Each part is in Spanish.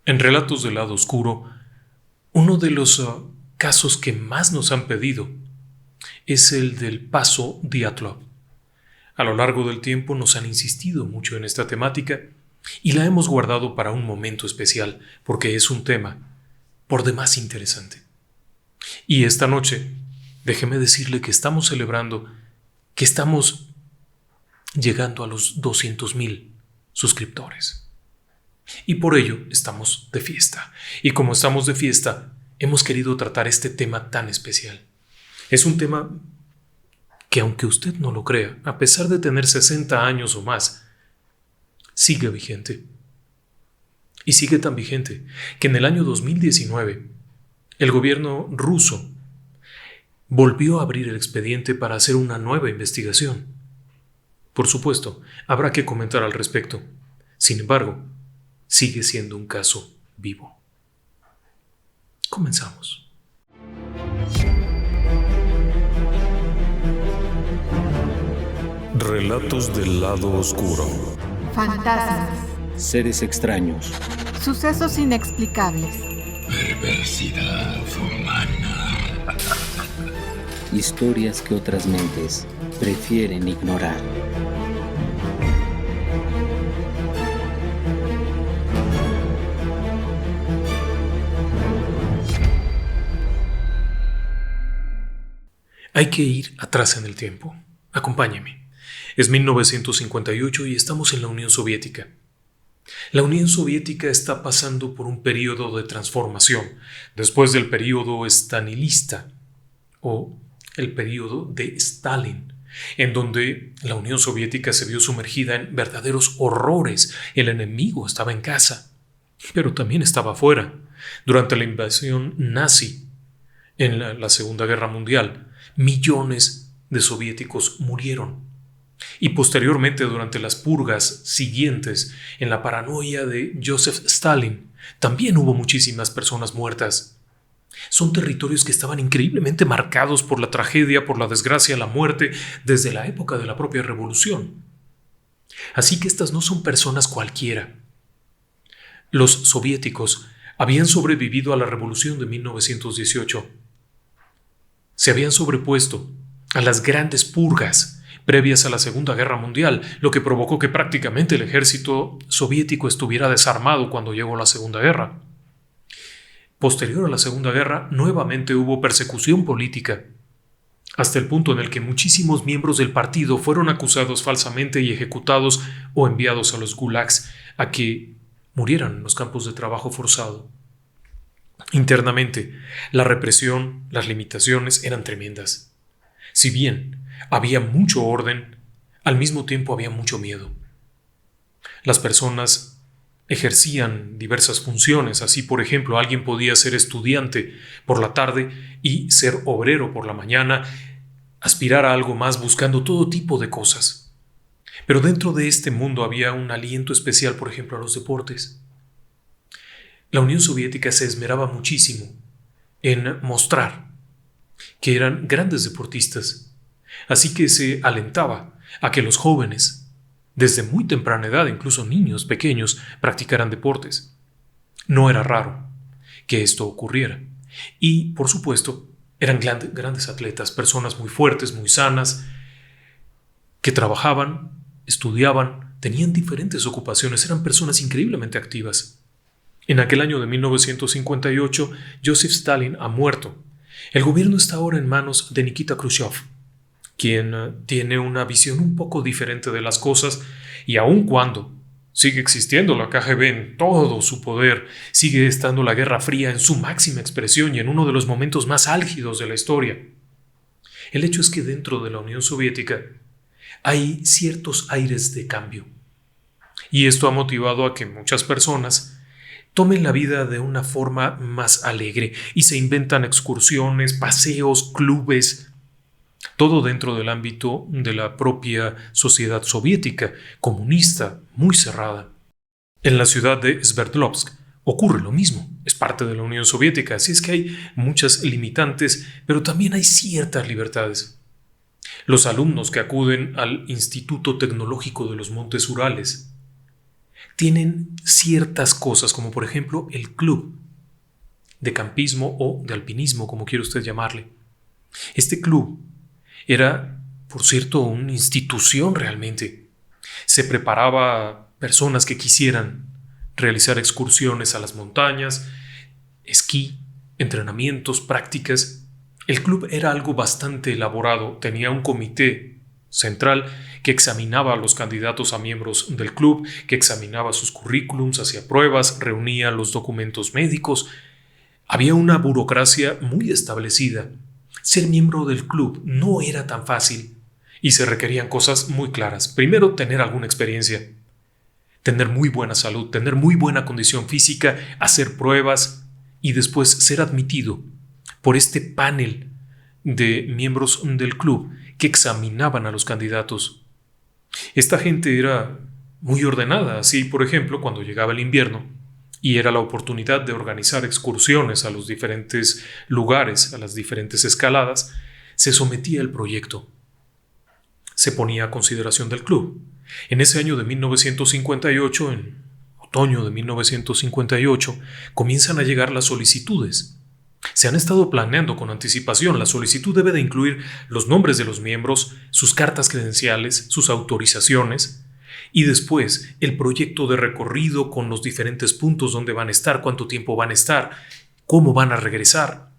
En Relatos del Lado Oscuro, uno de los casos que más nos han pedido es el del Paso Dyatlov. A lo largo del tiempo nos han insistido mucho en esta temática y la hemos guardado para un momento especial porque es un tema por demás interesante. Y esta noche, déjeme decirle que estamos celebrando, que estamos llegando a los 200,000 suscriptores. Y por ello estamos de fiesta. Y como estamos de fiesta, hemos querido tratar este tema tan especial. Es un tema que, aunque usted no lo crea, a pesar de tener 60 años o más, sigue vigente. Y sigue tan vigente que en el año 2019, el gobierno ruso volvió a abrir el expediente para hacer una nueva investigación. Por supuesto, habrá que comentar al respecto. Sin embargo, sigue siendo un caso vivo. Comenzamos. Relatos del Lado Oscuro. Fantasmas, Seres extraños. sucesos inexplicables, Perversidad humana. Historias que otras mentes prefieren ignorar. Hay que ir atrás en el tiempo. Acompáñeme. Es 1958 y estamos en la Unión Soviética. La Unión Soviética está pasando por un periodo de transformación, después del periodo stalinista o el periodo de Stalin, en donde la Unión Soviética se vio sumergida en verdaderos horrores. El enemigo estaba en casa, pero también estaba afuera. Durante la invasión nazi en la Segunda Guerra Mundial, millones de soviéticos murieron. Y posteriormente, durante las purgas siguientes, en la paranoia de Joseph Stalin, también hubo muchísimas personas muertas. Son territorios que estaban increíblemente marcados por la tragedia, por la desgracia, la muerte, desde la época de la propia revolución. Así que estas no son personas cualquiera. Los soviéticos habían sobrevivido a la revolución de 1918. Se habían sobrepuesto a las grandes purgas previas a la Segunda Guerra Mundial, lo que provocó que prácticamente el ejército soviético estuviera desarmado cuando llegó la Segunda Guerra. Posterior a la Segunda Guerra, nuevamente hubo persecución política, hasta el punto en el que muchísimos miembros del partido fueron acusados falsamente y ejecutados o enviados a los gulags a que murieran en los campos de trabajo forzado. Internamente, la represión, las limitaciones eran tremendas. Si bien había mucho orden, al mismo tiempo había mucho miedo. Las personas ejercían diversas funciones, así por ejemplo alguien podía ser estudiante por la tarde y ser obrero por la mañana, aspirar a algo más buscando todo tipo de cosas. Pero dentro de este mundo había un aliento especial, por ejemplo, a los deportes. La Unión Soviética se esmeraba muchísimo en mostrar que eran grandes deportistas. Así que se alentaba a que los jóvenes, desde muy temprana edad, incluso niños pequeños, practicaran deportes. No era raro que esto ocurriera. Y, por supuesto, eran grandes atletas, personas muy fuertes, muy sanas, que trabajaban, estudiaban, tenían diferentes ocupaciones, eran personas increíblemente activas. En aquel año de 1958, Joseph Stalin ha muerto. El gobierno está ahora en manos de Nikita Khrushchev, quien tiene una visión un poco diferente de las cosas, y aun cuando sigue existiendo la KGB en todo su poder, sigue estando la Guerra Fría en su máxima expresión y en uno de los momentos más álgidos de la historia. El hecho es que dentro de la Unión Soviética hay ciertos aires de cambio, y esto ha motivado a que muchas personas tomen la vida de una forma más alegre y se inventan excursiones, paseos, clubes, todo dentro del ámbito de la propia sociedad soviética, comunista, muy cerrada. En la ciudad de Sverdlovsk ocurre lo mismo, es parte de la Unión Soviética, así es que hay muchas limitantes, pero también hay ciertas libertades. Los alumnos que acuden al Instituto Tecnológico de los Montes Urales tienen ciertas cosas, como por ejemplo el club de campismo o de alpinismo, como quiera usted llamarle. Este club era, por cierto, una institución realmente. Se preparaba personas que quisieran realizar excursiones a las montañas, esquí, entrenamientos, prácticas. El club era algo bastante elaborado, tenía un comité central que examinaba a los candidatos a miembros del club, que examinaba sus currículums, hacía pruebas, reunía los documentos médicos. Había una burocracia muy establecida. Ser miembro del club no era tan fácil y se requerían cosas muy claras. Primero, tener alguna experiencia, tener muy buena salud, tener muy buena condición física, hacer pruebas y después ser admitido por este panel de miembros del club que examinaban a los candidatos. Esta gente era muy ordenada. Así, por ejemplo, cuando llegaba el invierno y era la oportunidad de organizar excursiones a los diferentes lugares, a las diferentes escaladas, se sometía el proyecto. Se ponía a consideración del club. En ese año de 1958, en otoño de 1958, comienzan a llegar las solicitudes. Se han estado planeando con anticipación. La solicitud debe de incluir los nombres de los miembros, sus cartas credenciales, sus autorizaciones y después el proyecto de recorrido con los diferentes puntos donde van a estar, cuánto tiempo van a estar, cómo van a regresar.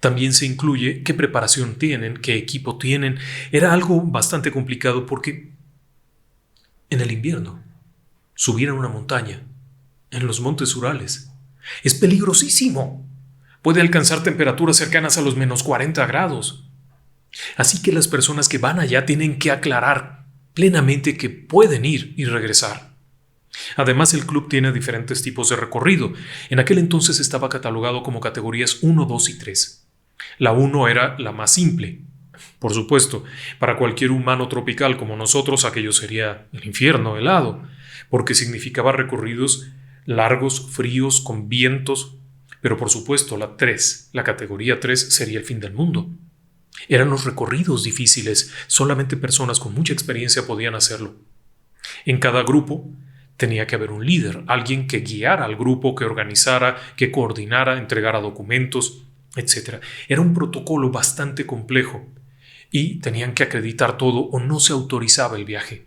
También se incluye qué preparación tienen, qué equipo tienen. Era algo bastante complicado porque en el invierno subir a una montaña, en los montes Urales, es peligrosísimo. Puede alcanzar temperaturas cercanas a los menos 40 grados. Así que las personas que van allá tienen que aclarar plenamente que pueden ir y regresar. Además, el club tiene diferentes tipos de recorrido. En aquel entonces estaba catalogado como categorías 1, 2 y 3. La 1 era la más simple. Por supuesto, para cualquier humano tropical como nosotros aquello sería el infierno helado, porque significaba recorridos largos, fríos, con vientos. Pero por supuesto la 3, la categoría 3 sería el fin del mundo. Eran los recorridos difíciles, solamente personas con mucha experiencia podían hacerlo. En cada grupo tenía que haber un líder, alguien que guiara al grupo, que organizara, que coordinara, entregara documentos, etc. Era un protocolo bastante complejo y tenían que acreditar todo o no se autorizaba el viaje.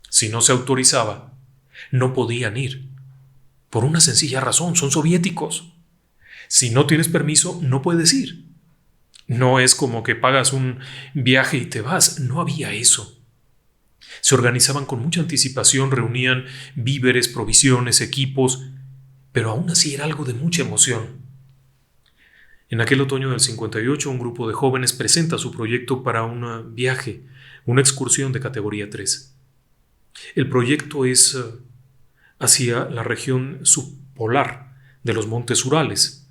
Si no se autorizaba, no podían ir. Por una sencilla razón, son soviéticos. Si no tienes permiso, no puedes ir. No es como que pagas un viaje y te vas. No había eso. Se organizaban con mucha anticipación, reunían víveres, provisiones, equipos, pero aún así era algo de mucha emoción. En aquel otoño del 58, un grupo de jóvenes presenta su proyecto para un viaje, una excursión de categoría 3. El proyecto es hacia la región subpolar de los montes Urales.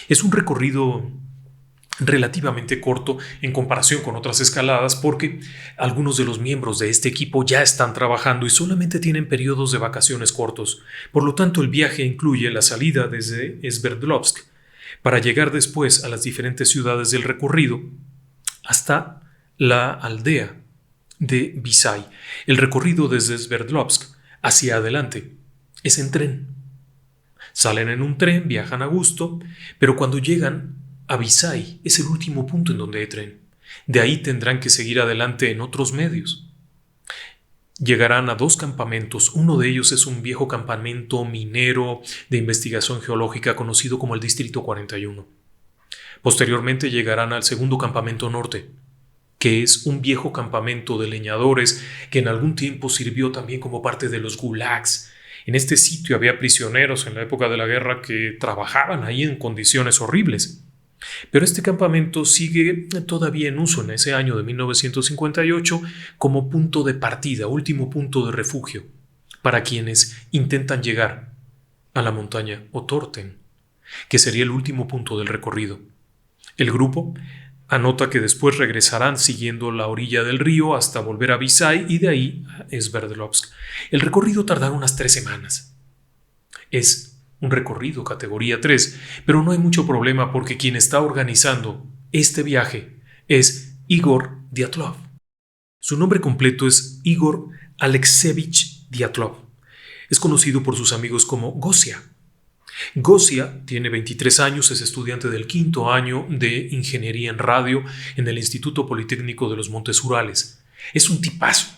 Es un recorrido relativamente corto en comparación con otras escaladas porque algunos de los miembros de este equipo ya están trabajando y solamente tienen periodos de vacaciones cortos. Por lo tanto, el viaje incluye la salida desde Sverdlovsk para llegar después a las diferentes ciudades del recorrido hasta la aldea de Visay. El recorrido desde Sverdlovsk hacia adelante es en tren. Salen en un tren, viajan a gusto, pero cuando llegan a Visay es el último punto en donde hay tren. De ahí tendrán que seguir adelante en otros medios. Llegarán a 2 campamentos. Uno de ellos es un viejo campamento minero de investigación geológica conocido como el Distrito 41. Posteriormente llegarán al segundo campamento norte, que es un viejo campamento de leñadores que en algún tiempo sirvió también como parte de los gulags. En este sitio había prisioneros en la época de la guerra que trabajaban ahí en condiciones horribles. Pero este campamento sigue todavía en uso en ese año de 1958 como punto de partida, último punto de refugio, para quienes intentan llegar a la montaña Otorten, que sería el último punto del recorrido. El grupo anota que después regresarán siguiendo la orilla del río hasta volver a Visay y de ahí a Sverdlovsk. El recorrido tardará unas 3 semanas. Es un recorrido categoría 3, pero no hay mucho problema porque quien está organizando este viaje es Igor Dyatlov. Su nombre completo es Igor Alexeyevich Dyatlov. Es conocido por sus amigos como Gosia. Gosia tiene 23 años, es estudiante del 5º año de Ingeniería en Radio en el Instituto Politécnico de los Montes Urales. Es un tipazo.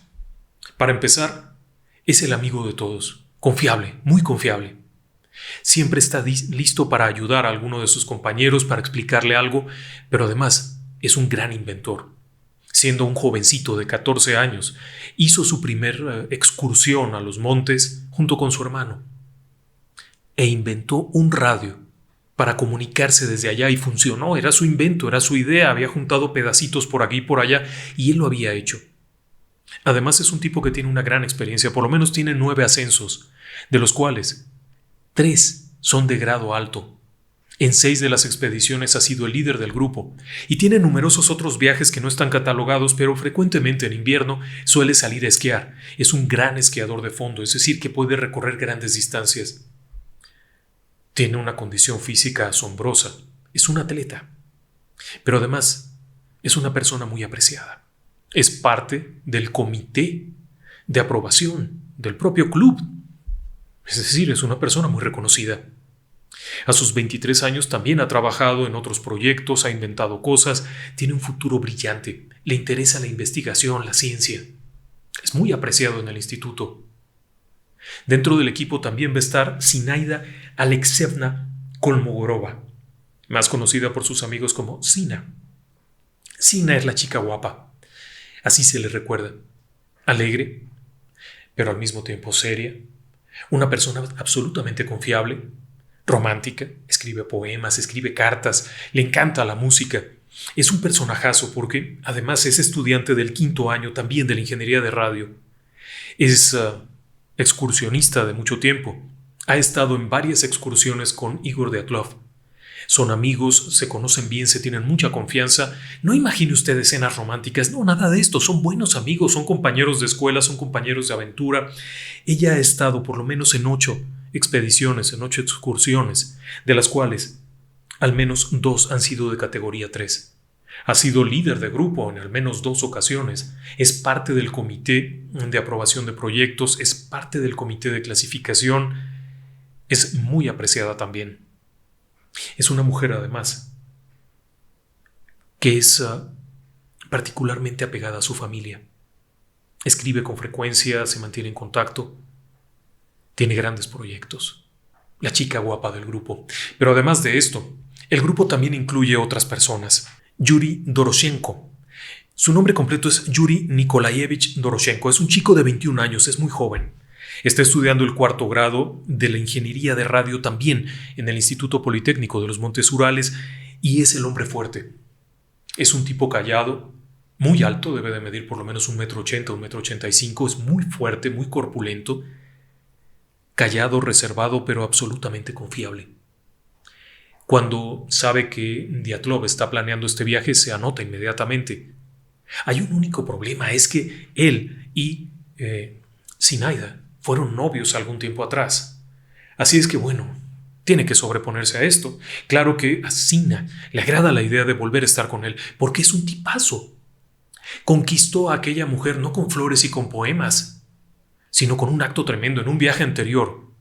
Para empezar, es el amigo de todos, confiable, muy confiable. Siempre está listo para ayudar a alguno de sus compañeros, para explicarle algo, pero además es un gran inventor. Siendo un jovencito de 14 años, hizo su primer excursión a los montes junto con su hermano e inventó un radio para comunicarse desde allá y funcionó. Era su invento, era su idea, había juntado pedacitos por aquí y por allá y él lo había hecho. Además es un tipo que tiene una gran experiencia, por lo menos tiene 9 ascensos, de los cuales 3 son de grado alto. En 6 de las expediciones ha sido el líder del grupo y tiene numerosos otros viajes que no están catalogados, pero frecuentemente en invierno suele salir a esquiar. Es un gran esquiador de fondo, es decir, que puede recorrer grandes distancias. Tiene una condición física asombrosa, es un atleta, pero además es una persona muy apreciada. Es parte del comité de aprobación del propio club, es decir, es una persona muy reconocida. A sus 23 años también ha trabajado en otros proyectos, ha inventado cosas, tiene un futuro brillante, le interesa la investigación, la ciencia. Es muy apreciado en el instituto. Dentro del equipo también va a estar Zinaida Alexeyevna Kolmogorova, más conocida por sus amigos como Zina. Zina es la chica guapa, así se le recuerda. Alegre, pero al mismo tiempo seria, una persona absolutamente confiable, romántica, escribe poemas, escribe cartas, le encanta la música. Es un personajazo porque además es estudiante del 5º año también de la ingeniería de radio. Es excursionista de mucho tiempo. Ha estado en varias excursiones con Igor Dyatlov. Son amigos, se conocen bien, se tienen mucha confianza. No imagine usted escenas románticas, no, nada de esto. Son buenos amigos, son compañeros de escuela, son compañeros de aventura. Ella ha estado por lo menos en 8 expediciones, en 8 excursiones, de las cuales al menos 2 han sido de categoría 3. Ha sido líder de grupo en al menos 2 ocasiones. Es parte del comité de aprobación de proyectos, es parte del comité de clasificación. Es muy apreciada también. Es una mujer, además, que es particularmente apegada a su familia. Escribe con frecuencia, se mantiene en contacto. Tiene grandes proyectos. La chica guapa del grupo. Pero además de esto, el grupo también incluye otras personas. Yuri Doroshenko. Su nombre completo es Yuri Nikolaevich Doroshenko. Es un chico de 21 años, es muy joven. Está estudiando el 4º grado de la ingeniería de radio también en el Instituto Politécnico de los Montes Urales y es el hombre fuerte. Es un tipo callado, muy alto, debe de medir por lo menos 1,80 m, 1,85 m, es muy fuerte, muy corpulento, callado, reservado, pero absolutamente confiable. Cuando sabe que Dyatlov está planeando este viaje, se anota inmediatamente. Hay un único problema, es que él y Zinaida fueron novios algún tiempo atrás. Así es que bueno, tiene que sobreponerse a esto. Claro que a Zina le agrada la idea de volver a estar con él, porque es un tipazo. Conquistó a aquella mujer no con flores y con poemas, sino con un acto tremendo en un viaje anterior.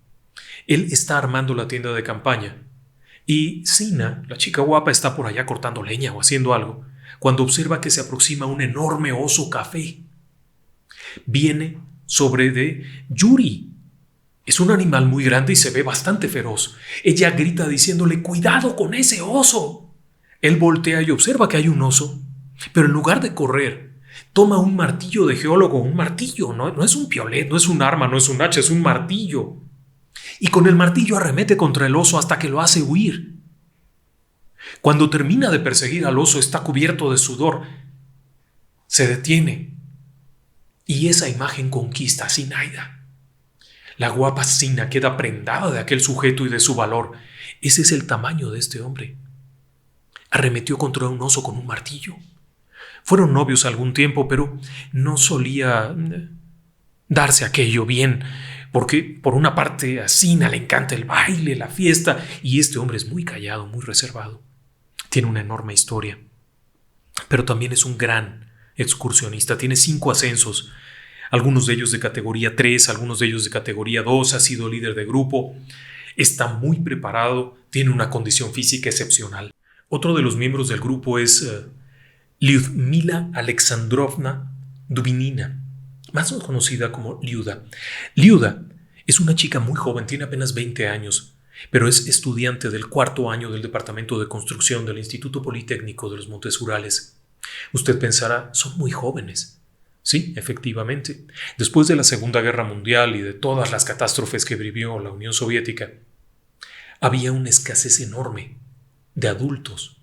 Él está armando la tienda de campaña y Zina, la chica guapa, está por allá cortando leña o haciendo algo, cuando observa que se aproxima un enorme oso café. Viene sobre de Yuri. Es un animal muy grande y se ve bastante feroz. Ella grita diciéndole: ¡cuidado con ese oso! Él voltea y observa que hay un oso, pero en lugar de correr, toma un martillo de geólogo, un martillo, no es un piolet, no es un arma, no es un hacha, es un martillo. Y con el martillo arremete contra el oso hasta que lo hace huir. Cuando termina de perseguir al oso, está cubierto de sudor. Se detiene. Y esa imagen conquista a Zinaida. La guapa Zina queda prendada de aquel sujeto y de su valor. Ese es el tamaño de este hombre. Arremetió contra un oso con un martillo. Fueron novios algún tiempo, pero no solía darse aquello bien, porque por una parte a Zina le encanta el baile, la fiesta, y este hombre es muy callado, muy reservado. Tiene una enorme historia, pero también es un gran excursionista, tiene 5 ascensos. algunos de ellos de categoría 3, algunos de ellos de categoría 2, ha sido líder de grupo, está muy preparado, tiene una condición física excepcional. Otro de los miembros del grupo es Lyudmila Alexandrovna Dubinina, más conocida como Liuda. Liuda es una chica muy joven, tiene apenas 20 años, pero es estudiante del 4º año del Departamento de Construcción del Instituto Politécnico de los Montes Urales. Usted pensará, son muy jóvenes. Sí, efectivamente. Después de la Segunda Guerra Mundial y de todas las catástrofes que vivió la Unión Soviética, había una escasez enorme de adultos,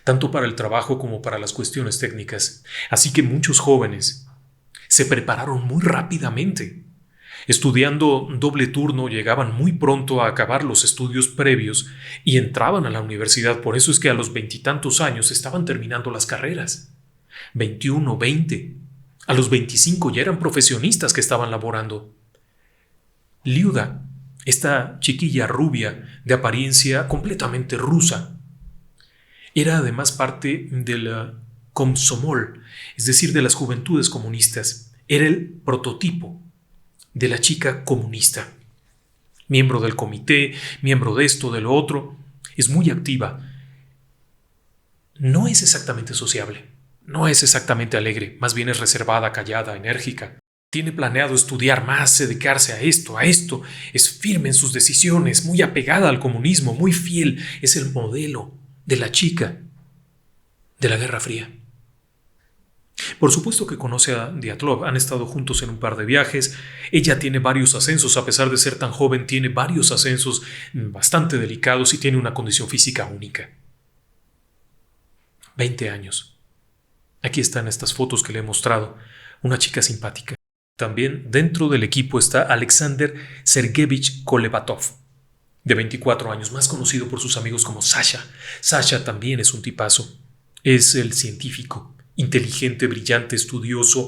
tanto para el trabajo como para las cuestiones técnicas. Así que muchos jóvenes se prepararon muy rápidamente. Estudiando doble turno, llegaban muy pronto a acabar los estudios previos y entraban a la universidad. Por eso es que a los 20 y tantos años estaban terminando las carreras. 21, 20. A los 25 ya eran profesionistas que estaban laborando. Liuda, esta chiquilla rubia de apariencia completamente rusa, era además parte del Komsomol, es decir, de las juventudes comunistas. Era el prototipo de la chica comunista. Miembro del comité, miembro de esto, de lo otro. Es muy activa. No es exactamente sociable, no es exactamente alegre, más bien es reservada, callada, enérgica. Tiene planeado estudiar más, dedicarse a esto, es firme en sus decisiones, muy apegada al comunismo, muy fiel, es el modelo de la chica de la Guerra Fría. Por supuesto que conoce a Dyatlov, han estado juntos en un par de viajes, ella tiene varios ascensos, a pesar de ser tan joven, tiene varios ascensos bastante delicados y tiene una condición física única. 20 años. Aquí están estas fotos que le he mostrado, una chica simpática. También dentro del equipo está Alexander Sergeyevich Kolevatov, de 24 años, más conocido por sus amigos como Sasha. Sasha también es un tipazo, es el científico, inteligente, brillante, estudioso,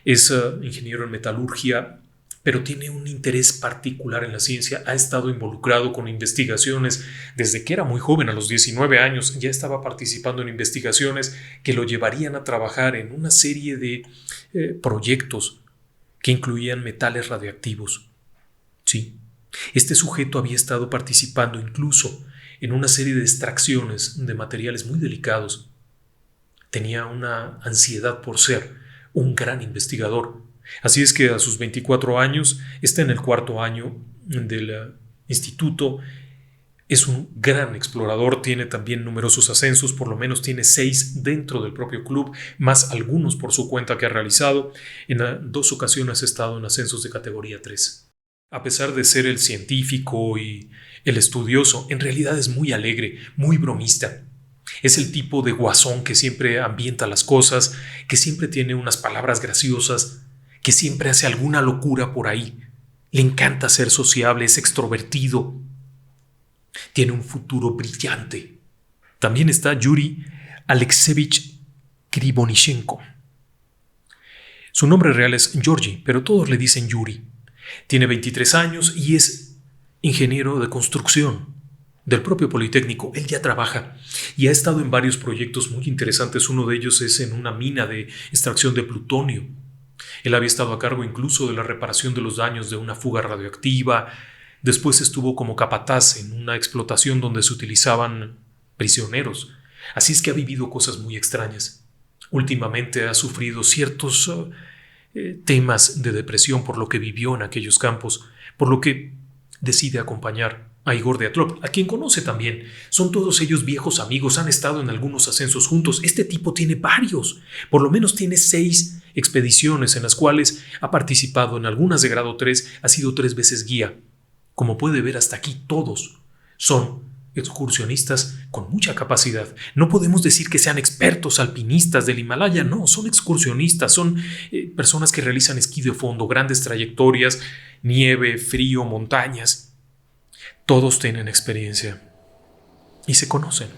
es ingeniero en metalurgia, pero tiene un interés particular en la ciencia, ha estado involucrado con investigaciones desde que era muy joven, a los 19 años, ya estaba participando en investigaciones que lo llevarían a trabajar en una serie de proyectos que incluían metales radioactivos. Sí, este sujeto había estado participando incluso en una serie de extracciones de materiales muy delicados. Tenía una ansiedad por ser un gran investigador. Así es que a sus 24 años está en el 4º año del instituto. Es un gran explorador, tiene también numerosos ascensos, por lo menos tiene 6 dentro del propio club, más algunos por su cuenta que ha realizado. En 2 ocasiones ha estado en ascensos de categoría 3. A pesar de ser el científico y el estudioso, en realidad es muy alegre, muy bromista. Es el tipo de guasón que siempre ambienta las cosas, que siempre tiene unas palabras graciosas, que siempre hace alguna locura por ahí. Le encanta ser sociable, es extrovertido. Tiene un futuro brillante. También está Yuri Alexeyevich Krivonichenko. Su nombre real es Georgi, pero todos le dicen Yuri. Tiene 23 años y es ingeniero de construcción del propio Politécnico. Él ya trabaja y ha estado en varios proyectos muy interesantes. Uno de ellos es en una mina de extracción de plutonio. Él había estado a cargo incluso de la reparación de los daños de una fuga radioactiva. Después estuvo como capataz en una explotación donde se utilizaban prisioneros. Así es que ha vivido cosas muy extrañas. Últimamente ha sufrido ciertos temas de depresión por lo que vivió en aquellos campos, por lo que decide acompañar a Igor Dyatlov, a quien conoce también. Son todos ellos viejos amigos, han estado en algunos ascensos juntos. Este tipo tiene varios, por lo menos tiene 6 expediciones en las cuales ha participado, en algunas de grado 3, ha sido 3 veces guía. Como puede ver, hasta aquí todos son excursionistas con mucha capacidad. No podemos decir que sean expertos alpinistas del Himalaya, no, son excursionistas, son personas que realizan esquí de fondo, grandes trayectorias, nieve, frío, montañas. Todos tienen experiencia y se conocen.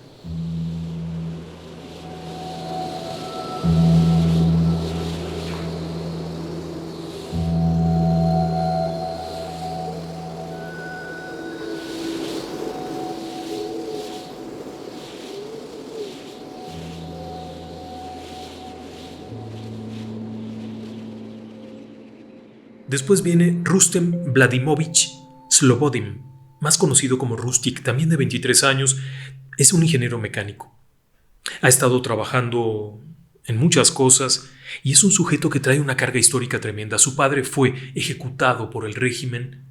Después viene Rustem Vladimovich Slobodin, más conocido como Rustic, también de 23 años, es un ingeniero mecánico. Ha estado trabajando en muchas cosas y es un sujeto que trae una carga histórica tremenda. Su padre fue ejecutado por el régimen,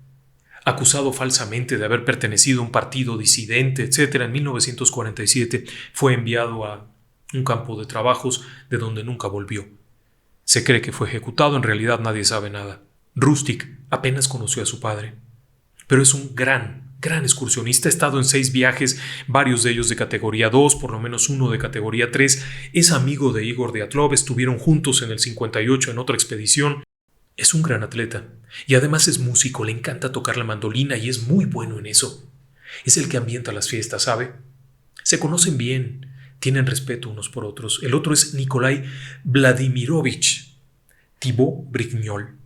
acusado falsamente de haber pertenecido a un partido disidente, etc. En 1947 fue enviado a un campo de trabajos de donde nunca volvió. Se cree que fue ejecutado, en realidad nadie sabe nada. Rustic apenas conoció a su padre, pero es un gran excursionista. Ha estado en 6 viajes, varios de ellos de categoría 2, por lo menos uno de categoría 3. Es amigo de Igor Dyatlov, estuvieron juntos en el 58 en otra expedición. Es un gran atleta y además es músico, le encanta tocar la mandolina y es muy bueno en eso. Es el que ambienta las fiestas, ¿sabe? Se conocen bien, tienen respeto unos por otros. El otro es Nikolai Vladimirovich Thibaut Brignol,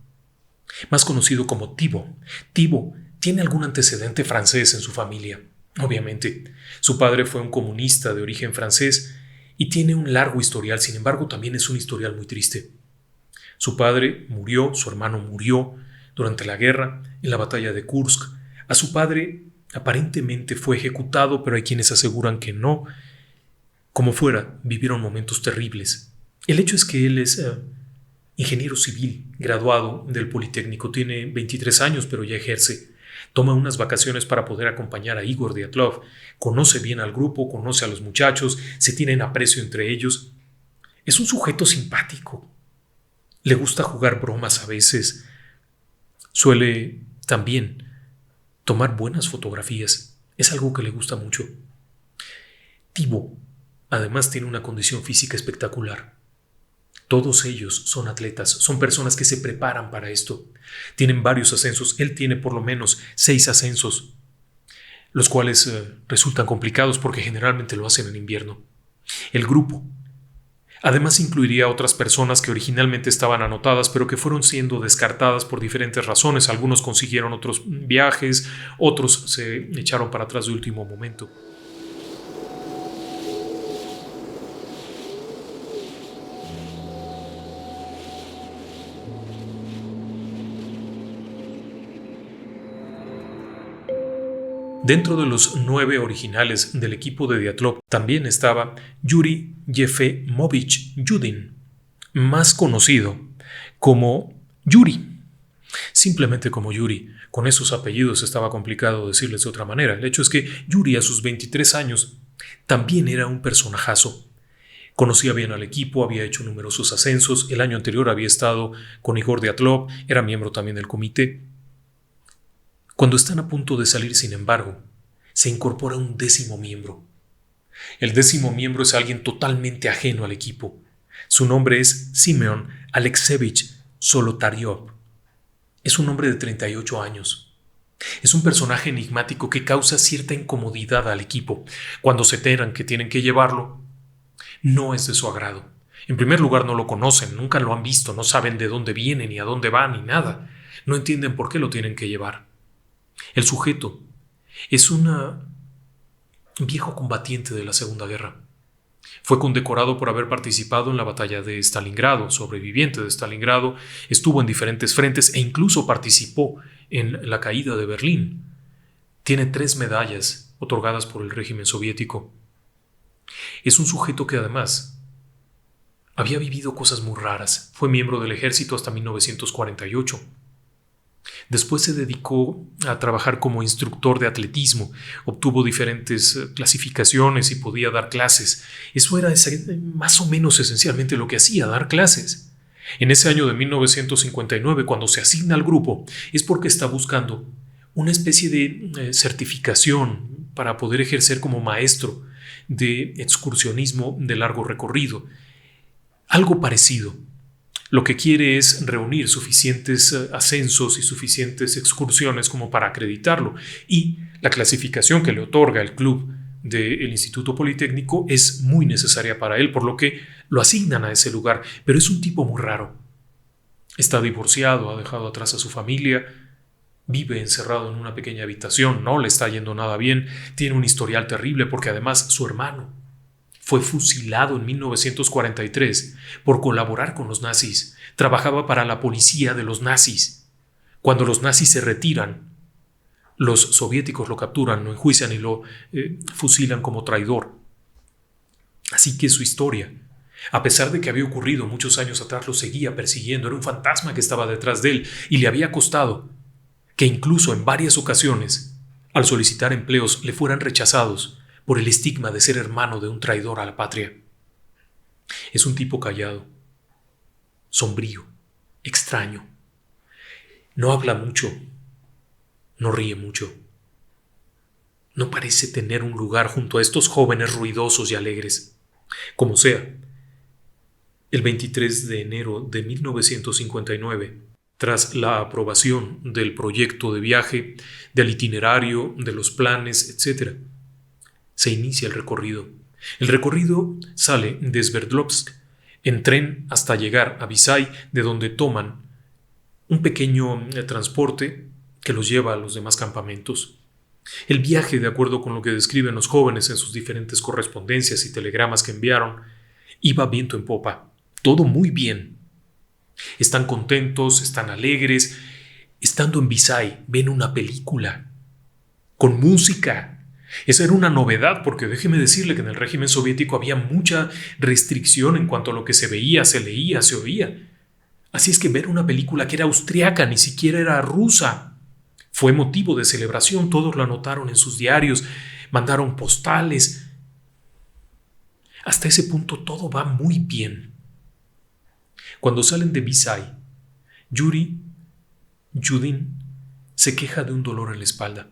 más conocido como Thibaut. Thibaut tiene algún antecedente francés en su familia, obviamente. Su padre fue un comunista de origen francés y tiene un largo historial, sin embargo también es un historial muy triste. Su padre murió, su hermano murió durante la guerra, en la batalla de Kursk. A su padre aparentemente fue ejecutado, pero hay quienes aseguran que no. Como fuera, vivieron momentos terribles. El hecho es que él es ingeniero civil, graduado del Politécnico, tiene 23 años, pero ya ejerce. Toma unas vacaciones para poder acompañar a Igor Dyatlov. Conoce bien al grupo, conoce a los muchachos, se tienen aprecio entre ellos. Es un sujeto simpático. Le gusta jugar bromas a veces. Suele también tomar buenas fotografías. Es algo que le gusta mucho. Thibaut, además, tiene una condición física espectacular. Todos ellos son atletas, son personas que se preparan para esto. Tienen varios ascensos. Él tiene por lo menos 6 ascensos, los cuales resultan complicados porque generalmente lo hacen en invierno. El grupo además incluiría a otras personas que originalmente estaban anotadas, pero que fueron siendo descartadas por diferentes razones. Algunos consiguieron otros viajes, otros se echaron para atrás de último momento. Dentro de los 9 originales del equipo de Dyatlov también estaba Yuri Yefimovich Yudin, más conocido como Yuri. Simplemente como Yuri. Con esos apellidos estaba complicado decirles de otra manera. El hecho es que Yuri, a sus 23 años, también era un personajazo. Conocía bien al equipo, había hecho numerosos ascensos. El año anterior había estado con Igor Dyatlov, era miembro también del comité. Cuando están a punto de salir, sin embargo, se incorpora un 10º miembro. El 10º miembro es alguien totalmente ajeno al equipo. Su nombre es Simeon Alexeyevich Zolotaryov. Es un hombre de 38 años. Es un personaje enigmático que causa cierta incomodidad al equipo. Cuando se enteran que tienen que llevarlo, no es de su agrado. En primer lugar, no lo conocen, nunca lo han visto, no saben de dónde viene, ni a dónde va, ni nada. No entienden por qué lo tienen que llevar. El sujeto es un viejo combatiente de la Segunda Guerra. Fue condecorado por haber participado en la batalla de Stalingrado, sobreviviente de Stalingrado, estuvo en diferentes frentes e incluso participó en la caída de Berlín. Tiene 3 medallas otorgadas por el régimen soviético. Es un sujeto que además había vivido cosas muy raras. Fue miembro del ejército hasta 1948. Después se dedicó a trabajar como instructor de atletismo, obtuvo diferentes clasificaciones y podía dar clases. Eso era más o menos esencialmente lo que hacía, dar clases. En ese año de 1959, cuando se asigna al grupo, es porque está buscando una especie de certificación para poder ejercer como maestro de excursionismo de largo recorrido. Algo parecido. Lo que quiere es reunir suficientes ascensos y suficientes excursiones como para acreditarlo. Y la clasificación que le otorga el club del Instituto Politécnico es muy necesaria para él, por lo que lo asignan a ese lugar. Pero es un tipo muy raro. Está divorciado, ha dejado atrás a su familia, vive encerrado en una pequeña habitación, no le está yendo nada bien, tiene un historial terrible porque además su hermano fue fusilado en 1943 por colaborar con los nazis. Trabajaba para la policía de los nazis. Cuando los nazis se retiran, los soviéticos lo capturan, lo enjuician y lo fusilan como traidor. Así que su historia, a pesar de que había ocurrido muchos años atrás, lo seguía persiguiendo. Era un fantasma que estaba detrás de él y le había costado que incluso en varias ocasiones, al solicitar empleos, le fueran rechazados por el estigma de ser hermano de un traidor a la patria. Es un tipo callado, sombrío, extraño. No habla mucho, no ríe mucho. No parece tener un lugar junto a estos jóvenes ruidosos y alegres. Como sea, el 23 de enero de 1959, tras la aprobación del proyecto de viaje, del itinerario, de los planes, etc., se inicia el recorrido. El recorrido sale de Sverdlovsk en tren hasta llegar a Visay, de donde toman un pequeño transporte que los lleva a los demás campamentos. El viaje, de acuerdo con lo que describen los jóvenes en sus diferentes correspondencias y telegramas que enviaron, iba viento en popa. Todo muy bien. Están contentos, están alegres. Estando en Visay, ven una película con música. Esa era una novedad, porque déjeme decirle que en el régimen soviético había mucha restricción en cuanto a lo que se veía, se leía, se oía. Así es que ver una película que era austriaca, ni siquiera era rusa, fue motivo de celebración. Todos lo anotaron en sus diarios, mandaron postales. Hasta ese punto todo va muy bien. Cuando salen de Visay, Yudin se queja de un dolor en la espalda.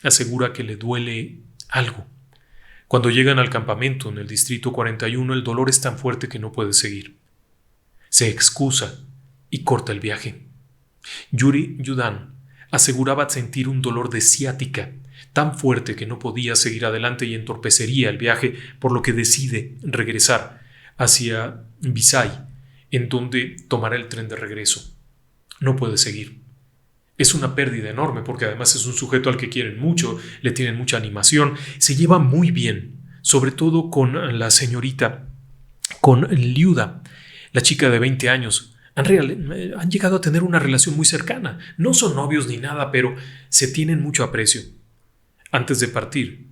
Asegura que le duele algo. Cuando llegan al campamento en el distrito 41, el dolor es tan fuerte que no puede seguir. Se excusa y corta el viaje. Yuri Yudan aseguraba sentir un dolor de ciática tan fuerte que no podía seguir adelante y entorpecería el viaje, por lo que decide regresar hacia Visay, en donde tomará el tren de regreso. No puede seguir. Es una pérdida enorme, porque además es un sujeto al que quieren mucho, le tienen mucha animación, se lleva muy bien, sobre todo con la señorita, con Liuda, la chica de 20 años. Han llegado a tener una relación muy cercana. No son novios ni nada, pero se tienen mucho aprecio. Antes de partir,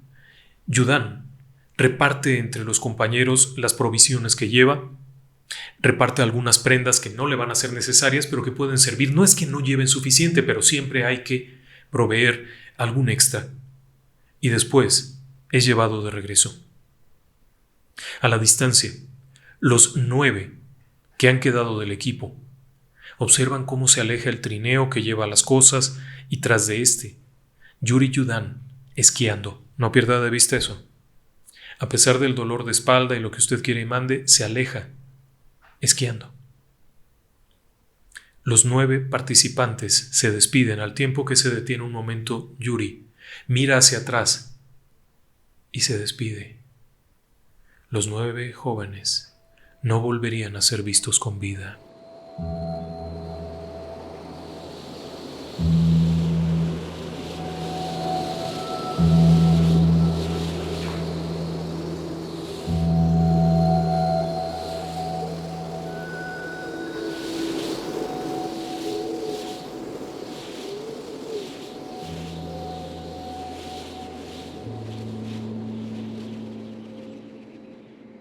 Yudan reparte entre los compañeros las provisiones que lleva, reparte algunas prendas que no le van a ser necesarias, pero que pueden servir. No es que no lleven suficiente, pero siempre hay que proveer algún extra. Y después es llevado de regreso. A la distancia, los 9 que han quedado del equipo observan cómo se aleja el trineo que lleva las cosas, y tras de este, Yuri Yudan esquiando. No pierda de vista eso. A pesar del dolor de espalda y lo que usted quiere y mande, se aleja esquiando. Los 9 participantes se despiden al tiempo que se detiene un momento. Yuri mira hacia atrás y se despide. Los 9 jóvenes no volverían a ser vistos con vida.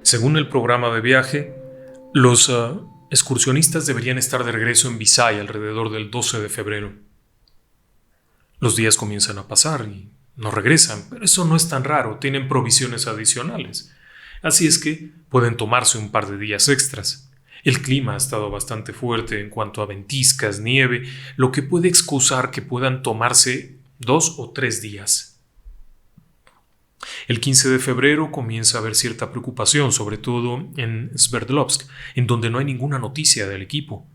Según el programa de viaje, los excursionistas deberían estar de regreso en Visay alrededor del 12 de febrero. Los días comienzan a pasar y no regresan, pero eso no es tan raro, tienen provisiones adicionales. Así es que pueden tomarse un par de días extras. El clima ha estado bastante fuerte en cuanto a ventiscas, nieve, lo que puede excusar que puedan tomarse 2 o 3 días. El 15 de febrero comienza a haber cierta preocupación, sobre todo en Sverdlovsk, en donde no hay ninguna noticia del equipo.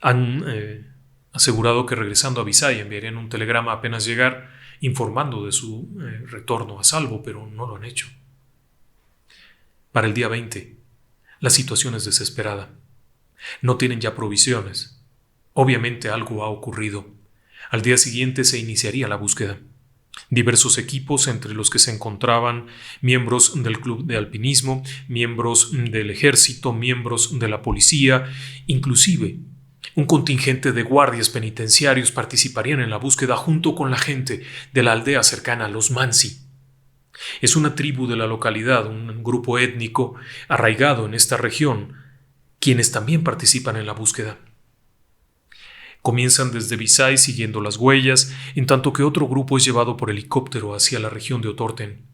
Han asegurado que regresando a Visay enviarían un telegrama apenas llegar, informando de su retorno a salvo, pero no lo han hecho. Para el día 20, la situación es desesperada. No tienen ya provisiones. Obviamente algo ha ocurrido. Al día siguiente se iniciaría la búsqueda. Diversos equipos, entre los que se encontraban miembros del club de alpinismo, miembros del ejército, miembros de la policía, inclusive Un contingente de guardias penitenciarios participarían en la búsqueda junto con la gente de la aldea cercana a los Mansi. Es una tribu de la localidad, un grupo étnico arraigado en esta región, quienes también participan en la búsqueda. Comienzan desde Visay siguiendo las huellas, en tanto que otro grupo es llevado por helicóptero hacia la región de Otorten.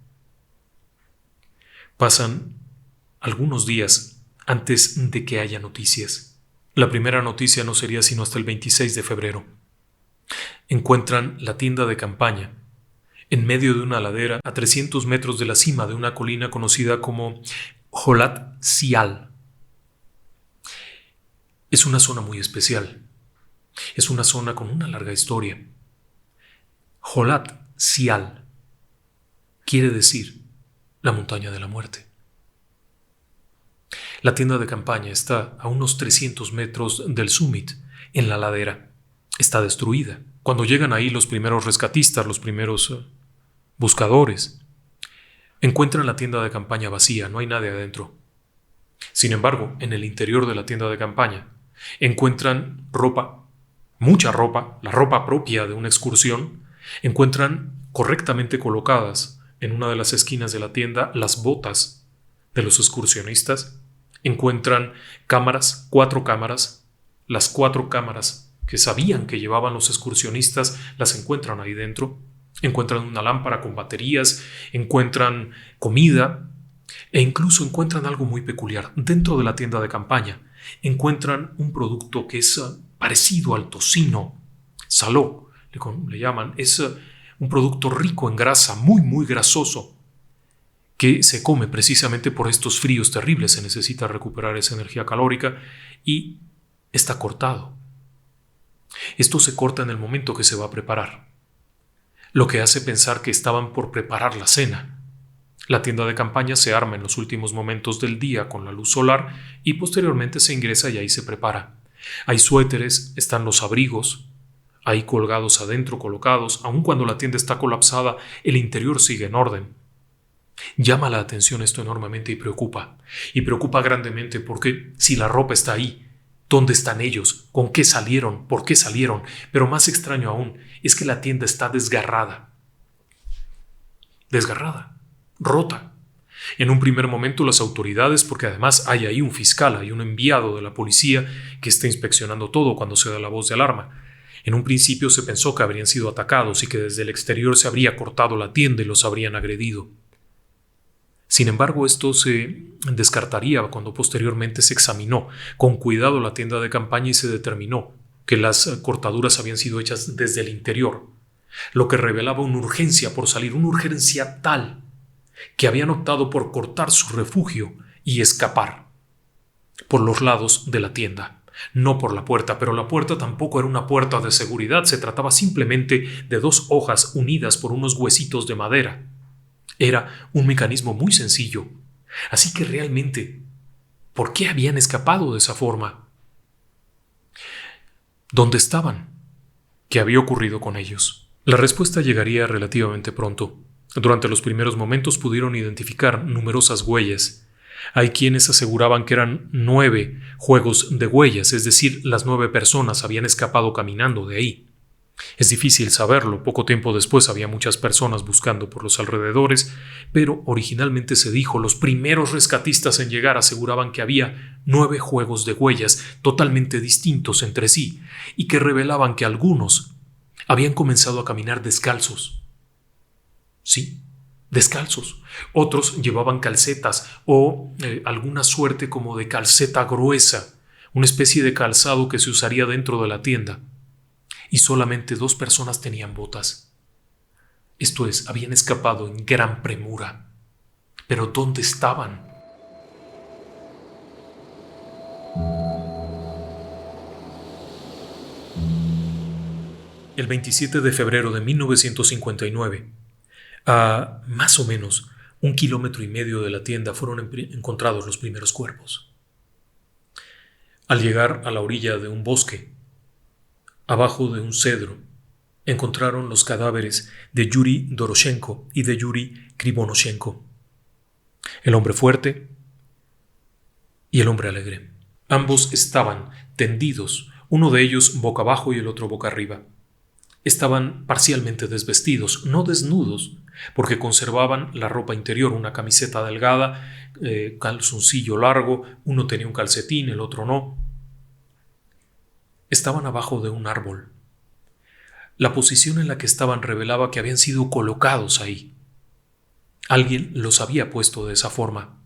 Pasan algunos días antes de que haya noticias. La primera noticia no sería sino hasta el 26 de febrero. Encuentran la tienda de campaña en medio de una ladera a 300 metros de la cima de una colina conocida como Jolat Sial. Es una zona muy especial. Es una zona con una larga historia. Jolat Sial quiere decir la montaña de la muerte. La tienda de campaña está a unos 300 metros del summit, en la ladera. Está destruida. Cuando llegan ahí los primeros rescatistas, los primeros buscadores, encuentran la tienda de campaña vacía, no hay nadie adentro. Sin embargo, en el interior de la tienda de campaña encuentran ropa, mucha ropa, la ropa propia de una excursión. Encuentran correctamente colocadas en una de las esquinas de la tienda las botas de los excursionistas. Encuentran cámaras, 4 cámaras, las 4 cámaras que sabían que llevaban los excursionistas las encuentran ahí dentro. Encuentran una lámpara con baterías, encuentran comida e incluso encuentran algo muy peculiar. Dentro de la tienda de campaña encuentran un producto que es parecido al tocino, saló, le llaman. Es un producto rico en grasa, muy grasoso, que se come precisamente por estos fríos terribles. Se necesita recuperar esa energía calórica y está cortado. Esto se corta en el momento que se va a preparar, lo que hace pensar que estaban por preparar la cena. La tienda de campaña se arma en los últimos momentos del día con la luz solar y posteriormente se ingresa y ahí se prepara. Hay suéteres, están los abrigos, ahí colgados adentro, colocados. Aun cuando la tienda está colapsada, el interior sigue en orden. Llama la atención esto enormemente y preocupa. Y preocupa grandemente porque si la ropa está ahí, ¿dónde están ellos? ¿Con qué salieron? ¿Por qué salieron? Pero más extraño aún es que la tienda está desgarrada. Desgarrada, rota. En un primer momento las autoridades, porque además hay ahí un fiscal, hay un enviado de la policía que está inspeccionando todo cuando se da la voz de alarma. En un principio se pensó que habrían sido atacados y que desde el exterior se habría cortado la tienda y los habrían agredido. Sin embargo, esto se descartaría cuando posteriormente se examinó con cuidado la tienda de campaña y se determinó que las cortaduras habían sido hechas desde el interior, lo que revelaba una urgencia por salir, una urgencia tal que habían optado por cortar su refugio y escapar por los lados de la tienda, no por la puerta, pero la puerta tampoco era una puerta de seguridad, se trataba simplemente de 2 hojas unidas por unos huesitos de madera. Era un mecanismo muy sencillo. Así que realmente, ¿por qué habían escapado de esa forma? ¿Dónde estaban? ¿Qué había ocurrido con ellos? La respuesta llegaría relativamente pronto. Durante los primeros momentos pudieron identificar numerosas huellas. Hay quienes aseguraban que eran 9 juegos de huellas, es decir, las 9 personas habían escapado caminando de ahí. Es difícil saberlo, poco tiempo después había muchas personas buscando por los alrededores, pero originalmente se dijo, los primeros rescatistas en llegar aseguraban que había 9 juegos de huellas totalmente distintos entre sí y que revelaban que algunos habían comenzado a caminar descalzos. Sí, descalzos. Otros llevaban calcetas o alguna suerte como de calceta gruesa, una especie de calzado que se usaría dentro de la tienda. Y solamente 2 personas tenían botas. Esto es, habían escapado en gran premura. ¿Pero dónde estaban? El 27 de febrero de 1959, a más o menos 1,5 kilómetros de la tienda, fueron encontrados los primeros cuerpos. Al llegar a la orilla de un bosque, abajo de un cedro, encontraron los cadáveres de Yuri Doroshenko y de Yuri Krivonoshenko, el hombre fuerte y el hombre alegre. Ambos estaban tendidos uno de ellos boca abajo y el otro boca arriba. Estaban parcialmente desvestidos, no desnudos, porque conservaban la ropa interior, una camiseta delgada, calzoncillo largo, uno tenía un calcetín, el otro no. Estaban abajo de un árbol. La posición en la que estaban revelaba que habían sido colocados ahí. Alguien los había puesto de esa forma.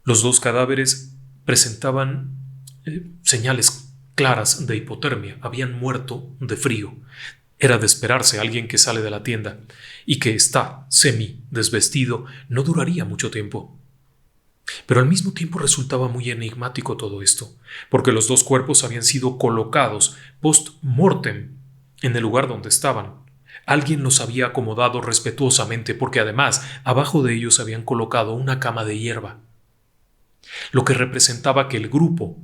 Los dos cadáveres presentaban señales claras de hipotermia. Habían muerto de frío. Era de esperarse. Alguien que sale de la tienda y que está semi-desvestido no duraría mucho tiempo. Pero al mismo tiempo resultaba muy enigmático todo esto, porque los dos cuerpos habían sido colocados post-mortem en el lugar donde estaban. Alguien los había acomodado respetuosamente, porque además abajo de ellos habían colocado una cama de hierba, lo que representaba que el grupo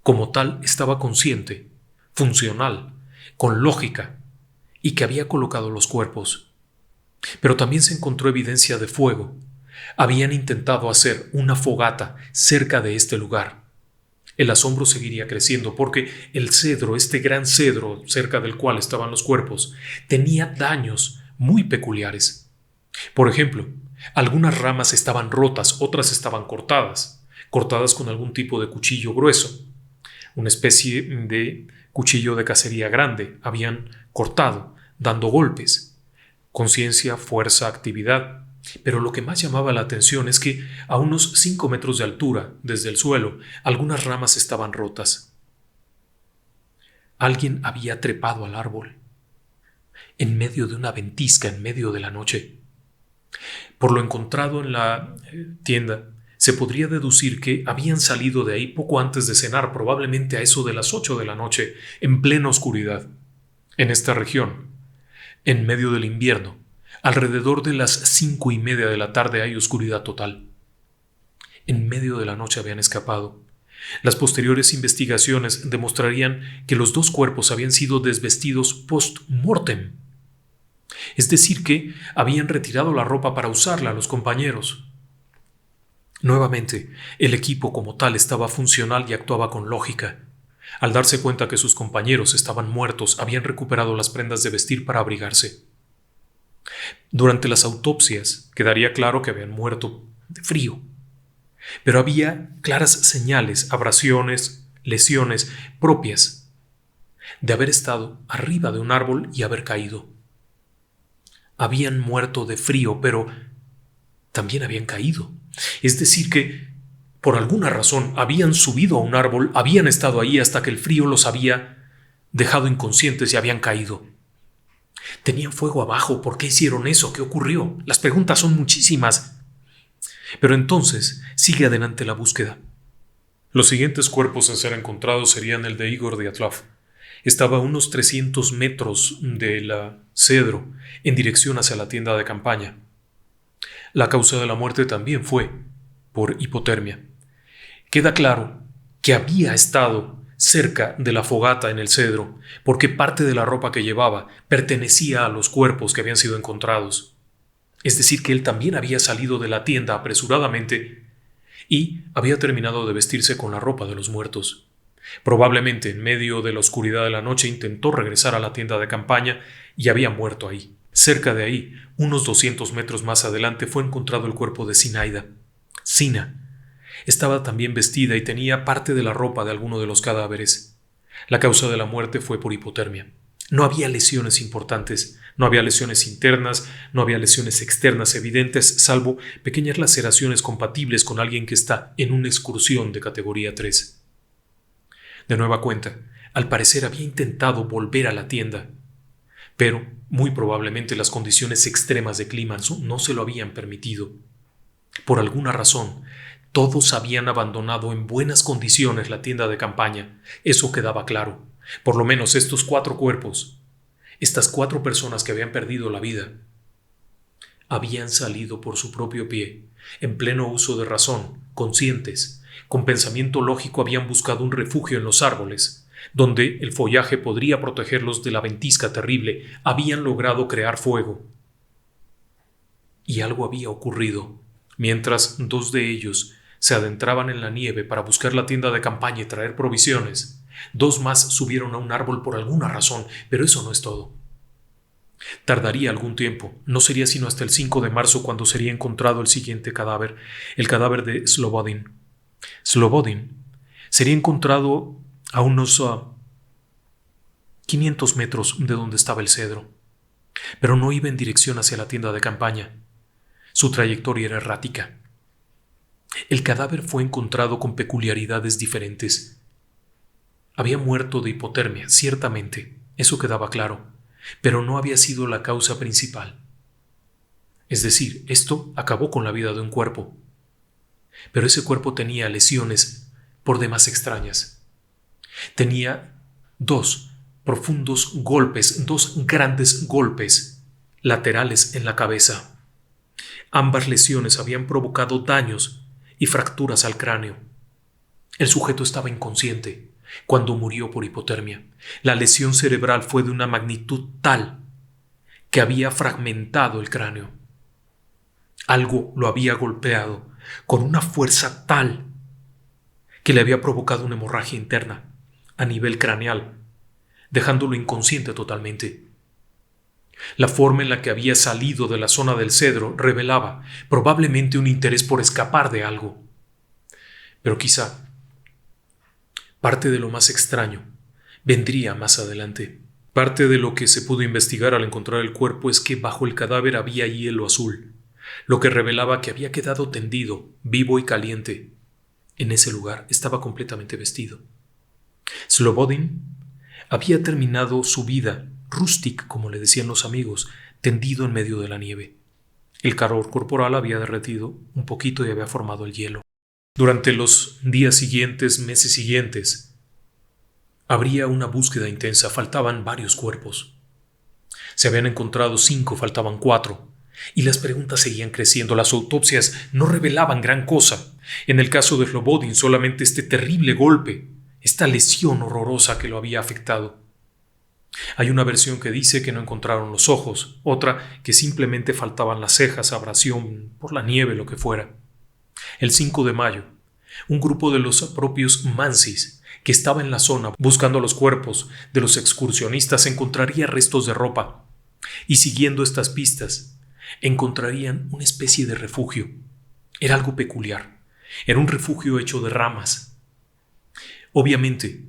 como tal estaba consciente, funcional, con lógica, y que había colocado los cuerpos. Pero también se encontró evidencia de fuego. Habían intentado hacer una fogata cerca de este lugar. El asombro seguiría creciendo porque el cedro, este gran cedro cerca del cual estaban los cuerpos, tenía daños muy peculiares. Por ejemplo, algunas ramas estaban rotas, otras estaban cortadas con algún tipo de cuchillo grueso, una especie de cuchillo de cacería grande. Habían cortado, dando golpes. Conciencia, fuerza, actividad. Pero lo que más llamaba la atención es que a unos 5 metros de altura, desde el suelo, algunas ramas estaban rotas. Alguien había trepado al árbol, en medio de una ventisca, en medio de la noche. Por lo encontrado en la tienda, se podría deducir que habían salido de ahí poco antes de cenar, probablemente a eso de las 8 de la noche, en plena oscuridad. En esta región, en medio del invierno, alrededor de las 5:30 de la tarde hay oscuridad total. En medio de la noche habían escapado. Las posteriores investigaciones demostrarían que los dos cuerpos habían sido desvestidos post-mortem. Es decir, que habían retirado la ropa para usarla a los compañeros. Nuevamente, el equipo como tal estaba funcional y actuaba con lógica. Al darse cuenta que sus compañeros estaban muertos, habían recuperado las prendas de vestir para abrigarse. Durante las autopsias quedaría claro que habían muerto de frío, pero había claras señales, abrasiones, lesiones propias de haber estado arriba de un árbol y haber caído. Habían muerto de frío, pero también habían caído. Es decir que, por alguna razón, habían subido a un árbol, habían estado ahí hasta que el frío los había dejado inconscientes y habían caído. Tenían fuego abajo. ¿Por qué hicieron eso? ¿Qué ocurrió? Las preguntas son muchísimas. Pero entonces sigue adelante la búsqueda. Los siguientes cuerpos en ser encontrados serían el de Igor Dyatlov. Estaba a unos 300 metros de la Cedro, en dirección hacia la tienda de campaña. La causa de la muerte también fue por hipotermia. Queda claro que había estado cerca de la fogata en el Cedro, porque parte de la ropa que llevaba pertenecía a los cuerpos que habían sido encontrados. Es decir, que él también había salido de la tienda apresuradamente y había terminado de vestirse con la ropa de los muertos. Probablemente en medio de la oscuridad de la noche intentó regresar a la tienda de campaña y había muerto ahí. Cerca de ahí, unos 200 metros más adelante, fue encontrado el cuerpo de Zinaida. Zina estaba también vestida y tenía parte de la ropa de alguno de los cadáveres. La causa de la muerte fue por hipotermia. No había lesiones importantes, no había lesiones internas, no había lesiones externas evidentes, salvo pequeñas laceraciones compatibles con alguien que está en una excursión de categoría 3. De nueva cuenta, al parecer había intentado volver a la tienda, pero muy probablemente las condiciones extremas de clima no se lo habían permitido. Por alguna razón, todos habían abandonado en buenas condiciones la tienda de campaña. Eso quedaba claro. Por lo menos estos 4 cuerpos, estas 4 personas que habían perdido la vida, habían salido por su propio pie, en pleno uso de razón, conscientes, con pensamiento lógico habían buscado un refugio en los árboles, donde el follaje podría protegerlos de la ventisca terrible. Habían logrado crear fuego. Y algo había ocurrido. Mientras 2 de ellos se adentraban en la nieve para buscar la tienda de campaña y traer provisiones, 2 más subieron a un árbol por alguna razón, pero eso no es todo. Tardaría algún tiempo, no sería sino hasta el 5 de marzo cuando sería encontrado el siguiente cadáver, el cadáver de Slobodin. Slobodin sería encontrado a unos 500 metros de donde estaba el cedro, pero no iba en dirección hacia la tienda de campaña. Su trayectoria era errática. El cadáver fue encontrado con peculiaridades diferentes. Había muerto de hipotermia, ciertamente, eso quedaba claro, pero no había sido la causa principal. Es decir, esto acabó con la vida de un cuerpo. Pero ese cuerpo tenía lesiones por demás extrañas. Tenía 2 profundos golpes, 2 grandes golpes laterales en la cabeza. Ambas lesiones habían provocado daños y fracturas al cráneo. El sujeto estaba inconsciente cuando murió por hipotermia. La lesión cerebral fue de una magnitud tal que había fragmentado el cráneo. Algo lo había golpeado con una fuerza tal que le había provocado una hemorragia interna a nivel craneal, dejándolo inconsciente totalmente. La forma en la que había salido de la zona del cedro revelaba probablemente un interés por escapar de algo. Pero quizá parte de lo más extraño vendría más adelante. Parte de lo que se pudo investigar al encontrar el cuerpo es que bajo el cadáver había hielo azul, lo que revelaba que había quedado tendido, vivo y caliente. En ese lugar estaba completamente vestido. Slobodin había terminado su vida, rústic, como le decían los amigos, tendido en medio de la nieve. El calor corporal había derretido un poquito y había formado el hielo. Durante los días siguientes, meses siguientes, habría una búsqueda intensa. Faltaban varios cuerpos. Se habían encontrado 5, faltaban 4. Y las preguntas seguían creciendo. Las autopsias no revelaban gran cosa. En el caso de Slobodin, solamente este terrible golpe, esta lesión horrorosa que lo había afectado. Hay una versión que dice que no encontraron los ojos, otra que simplemente faltaban las cejas, abrasión por la nieve, lo que fuera. El 5 de mayo, un grupo de los propios Mansis, que estaba en la zona buscando los cuerpos de los excursionistas, encontraría restos de ropa y siguiendo estas pistas encontrarían una especie de refugio. Era algo peculiar. Era un refugio hecho de ramas. Obviamente,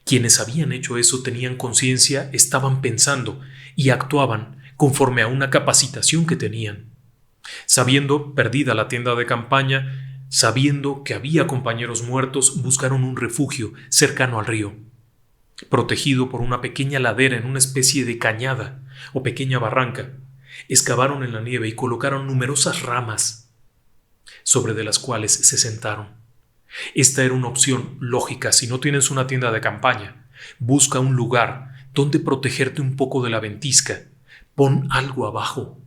quienes habían hecho eso tenían conciencia, estaban pensando y actuaban conforme a una capacitación que tenían. Sabiendo perdida la tienda de campaña, sabiendo que había compañeros muertos, buscaron un refugio cercano al río, protegido por una pequeña ladera en una especie de cañada o pequeña barranca. Excavaron en la nieve y colocaron numerosas ramas sobre de las cuales se sentaron. Esta era una opción lógica. Si no tienes una tienda de campaña, busca un lugar donde protegerte un poco de la ventisca. Pon algo abajo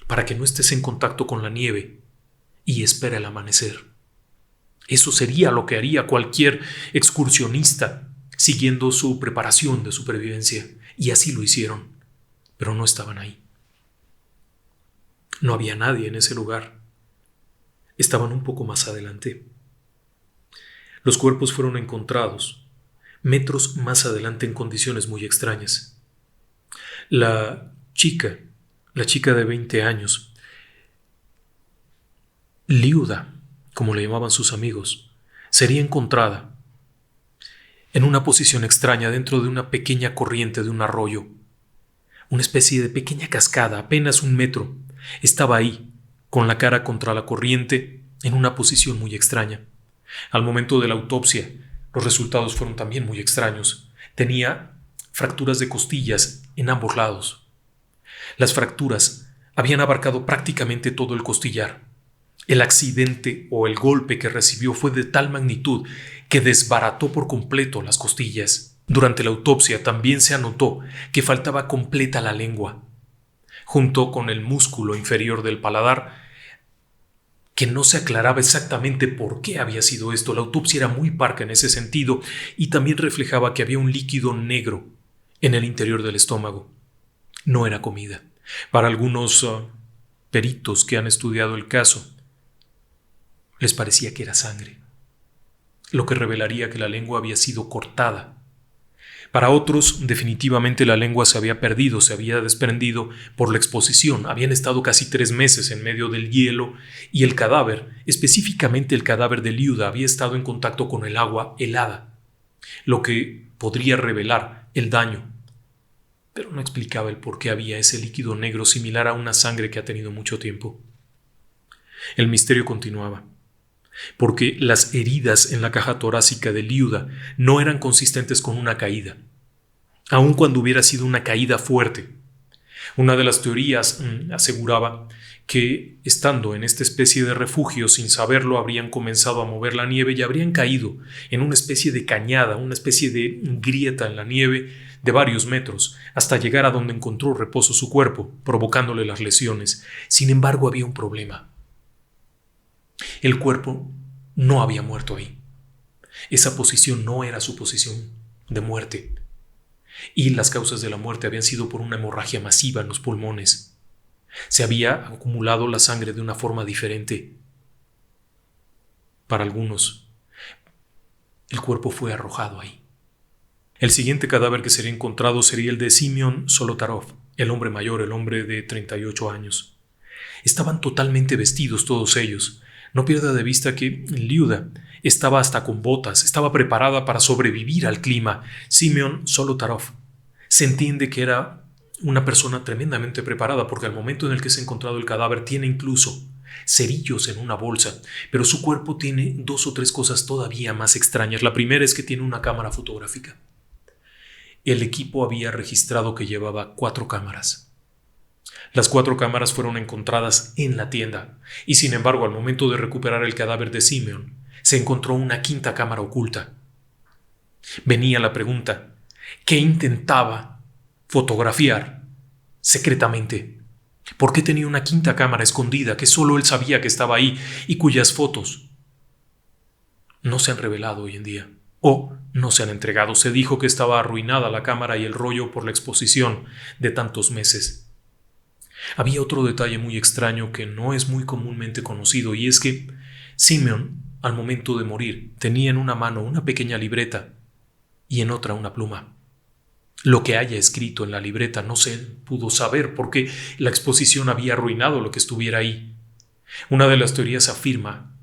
para que no estés en contacto con la nieve y espera el amanecer. Eso sería lo que haría cualquier excursionista siguiendo su preparación de supervivencia. Y así lo hicieron, pero no estaban ahí. No había nadie en ese lugar. Estaban un poco más adelante. Los cuerpos fueron encontrados metros más adelante en condiciones muy extrañas. La chica de 20 años, Liuda, como le llamaban sus amigos, sería encontrada en una posición extraña dentro de una pequeña corriente de un arroyo. Una especie de pequeña cascada, apenas 1 metro. Estaba ahí, con la cara contra la corriente, en una posición muy extraña. Al momento de la autopsia, los resultados fueron también muy extraños. Tenía fracturas de costillas en ambos lados. Las fracturas habían abarcado prácticamente todo el costillar. El accidente o el golpe que recibió fue de tal magnitud que desbarató por completo las costillas. Durante la autopsia también se anotó que faltaba completa la lengua, junto con el músculo inferior del paladar, que no se aclaraba exactamente por qué había sido esto. La autopsia era muy parca en ese sentido y también reflejaba que había un líquido negro en el interior del estómago. No era comida. Para algunos peritos que han estudiado el caso, les parecía que era sangre, lo que revelaría que la lengua había sido cortada Para otros, definitivamente la lengua se había perdido, se había desprendido por la exposición. Habían estado casi 3 meses en medio del hielo y el cadáver, específicamente el cadáver de Liuda, había estado en contacto con el agua helada, lo que podría revelar el daño. Pero no explicaba el por qué había ese líquido negro similar a una sangre que ha tenido mucho tiempo. El misterio continuaba, porque las heridas en la caja torácica de Liuda no eran consistentes con una caída, aun cuando hubiera sido una caída fuerte. Una de las teorías aseguraba que, estando en esta especie de refugio sin saberlo, habrían comenzado a mover la nieve y habrían caído en una especie de cañada, una especie de grieta en la nieve de varios metros, hasta llegar a donde encontró reposo su cuerpo, provocándole las lesiones. Sin embargo, había un problema. El cuerpo no había muerto ahí. Esa posición no era su posición de muerte. Y las causas de la muerte habían sido por una hemorragia masiva en los pulmones. Se había acumulado la sangre de una forma diferente. Para algunos, el cuerpo fue arrojado ahí. El siguiente cadáver que sería encontrado sería el de Simeon Solotarov, el hombre mayor, el hombre de 38 años. Estaban totalmente vestidos todos ellos. No pierda de vista que Liuda estaba hasta con botas, estaba preparada para sobrevivir al clima. Simeon Solotarov se entiende que era una persona tremendamente preparada, porque al momento en el que se ha encontrado el cadáver tiene incluso cerillos en una bolsa, pero su cuerpo tiene 2 o 3 cosas todavía más extrañas. La primera es que tiene una cámara fotográfica. El equipo había registrado que llevaba 4 cámaras. Las 4 cámaras fueron encontradas en la tienda y, sin embargo, al momento de recuperar el cadáver de Simeon, se encontró una 5ª cámara oculta. Venía la pregunta: ¿qué intentaba fotografiar secretamente? ¿Por qué tenía una 5ª cámara escondida que solo él sabía que estaba ahí y cuyas fotos no se han revelado hoy en día o no se han entregado? Se dijo que estaba arruinada la cámara y el rollo por la exposición de tantos meses. Había otro detalle muy extraño que no es muy comúnmente conocido, y es que Simeon, al momento de morir, tenía en una mano una pequeña libreta y en otra una pluma. Lo que haya escrito en la libreta no se pudo saber porque la exposición había arruinado lo que estuviera ahí. Una de las teorías afirma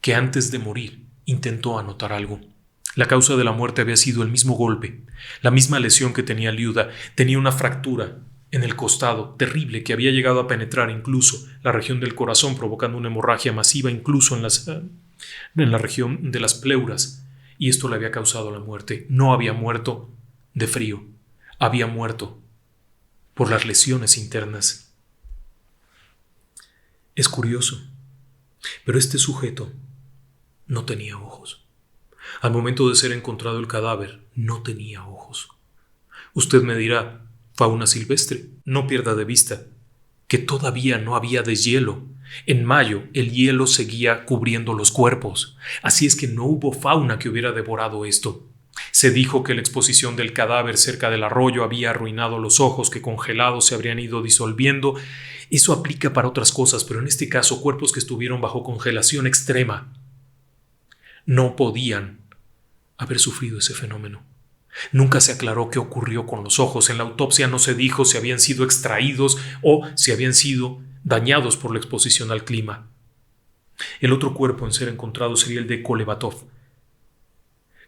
que antes de morir intentó anotar algo. La causa de la muerte había sido el mismo golpe, la misma lesión que tenía Liuda. Tenía una fractura en el costado terrible que había llegado a penetrar incluso la región del corazón, provocando una hemorragia masiva incluso en la región de las pleuras, y esto le había causado la muerte. No había muerto de frío, había muerto por las lesiones internas. Es curioso, pero este sujeto no tenía ojos. Al momento de ser encontrado el cadáver, no tenía ojos. Usted me dirá: fauna silvestre. No pierda de vista que todavía no había deshielo. En mayo el hielo seguía cubriendo los cuerpos, así es que no hubo fauna que hubiera devorado esto. Se dijo que la exposición del cadáver cerca del arroyo había arruinado los ojos, que congelados se habrían ido disolviendo. Eso aplica para otras cosas, pero en este caso cuerpos que estuvieron bajo congelación extrema no podían haber sufrido ese fenómeno. Nunca se aclaró qué ocurrió con los ojos. En la autopsia no se dijo si habían sido extraídos o si habían sido dañados por la exposición al clima. El otro cuerpo en ser encontrado sería el de Kolevatov.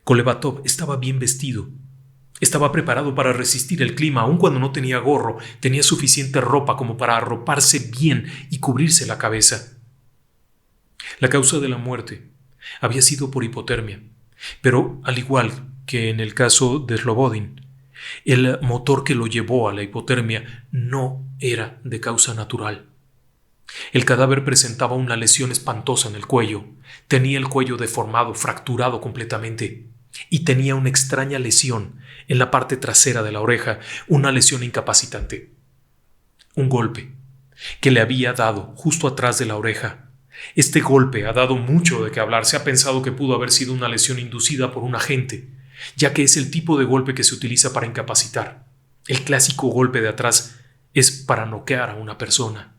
Kolevatov estaba bien vestido. Estaba preparado para resistir el clima, aun cuando no tenía gorro. Tenía suficiente ropa como para arroparse bien y cubrirse la cabeza. La causa de la muerte había sido por hipotermia, pero al igual que en el caso de Slobodin, el motor que lo llevó a la hipotermia no era de causa natural. El cadáver presentaba una lesión espantosa en el cuello. Tenía el cuello deformado, fracturado completamente, y tenía una extraña lesión en la parte trasera de la oreja, una lesión incapacitante. Un golpe que le había dado justo atrás de la oreja. Este golpe ha dado mucho de qué hablar. Se ha pensado que pudo haber sido una lesión inducida por un agente, ya que es el tipo de golpe que se utiliza para incapacitar. El clásico golpe de atrás es para noquear a una persona.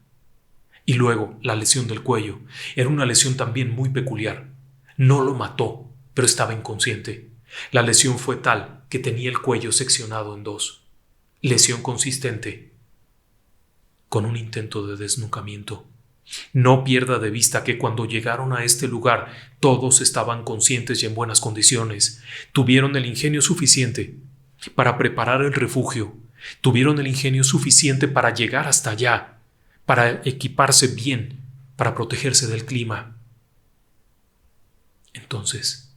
Y luego, la lesión del cuello era una lesión también muy peculiar. No lo mató, pero estaba inconsciente. La lesión fue tal que tenía el cuello seccionado en dos. Lesión consistente con un intento de desnucamiento. No pierda de vista que cuando llegaron a este lugar todos estaban conscientes y en buenas condiciones. Tuvieron el ingenio suficiente para preparar el refugio. Tuvieron el ingenio suficiente para llegar hasta allá, para equiparse bien, para protegerse del clima. Entonces,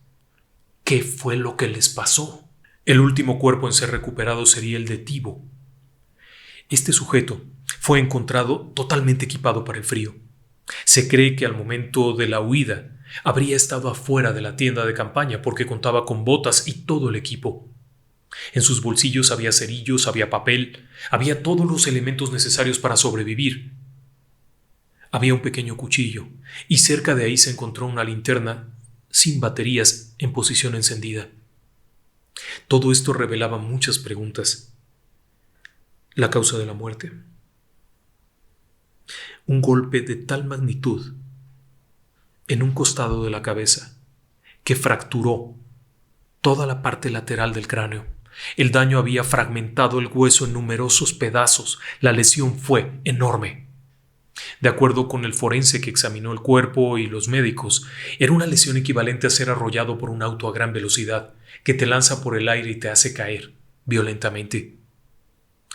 ¿qué fue lo que les pasó? El último cuerpo en ser recuperado sería el de Tibo. Este sujeto fue encontrado totalmente equipado para el frío. Se cree que al momento de la huida habría estado afuera de la tienda de campaña porque contaba con botas y todo el equipo. En sus bolsillos había cerillos, había papel, había todos los elementos necesarios para sobrevivir. Había un pequeño cuchillo y cerca de ahí se encontró una linterna sin baterías en posición encendida. Todo esto revelaba muchas preguntas. La causa de la muerte. Un golpe de tal magnitud en un costado de la cabeza que fracturó toda la parte lateral del cráneo. El daño había fragmentado el hueso en numerosos pedazos. La lesión fue enorme. De acuerdo con el forense que examinó el cuerpo y los médicos, era una lesión equivalente a ser arrollado por un auto a gran velocidad, que te lanza por el aire y te hace caer violentamente.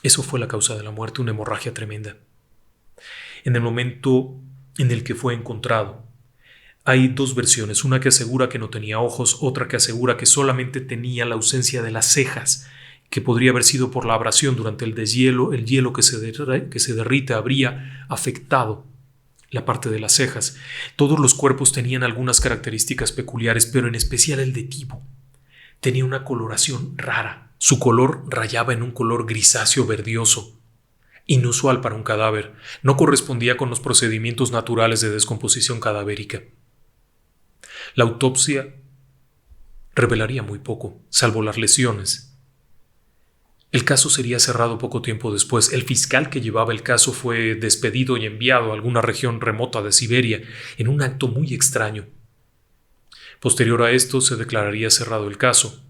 Eso fue la causa de la muerte, una hemorragia tremenda. En el momento en el que fue encontrado, hay dos versiones, una que asegura que no tenía ojos, otra que asegura que solamente tenía la ausencia de las cejas, que podría haber sido por la abrasión durante el deshielo. El hielo que se derrite habría afectado la parte de las cejas. Todos los cuerpos tenían algunas características peculiares, pero en especial el de Tibo. Tenía una coloración rara. Su color rayaba en un color grisáceo verdoso, inusual para un cadáver. No correspondía con los procedimientos naturales de descomposición cadavérica. La autopsia revelaría muy poco, salvo las lesiones. El caso sería cerrado poco tiempo después. El fiscal que llevaba el caso fue despedido y enviado a alguna región remota de Siberia en un acto muy extraño. Posterior a esto se declararía cerrado el caso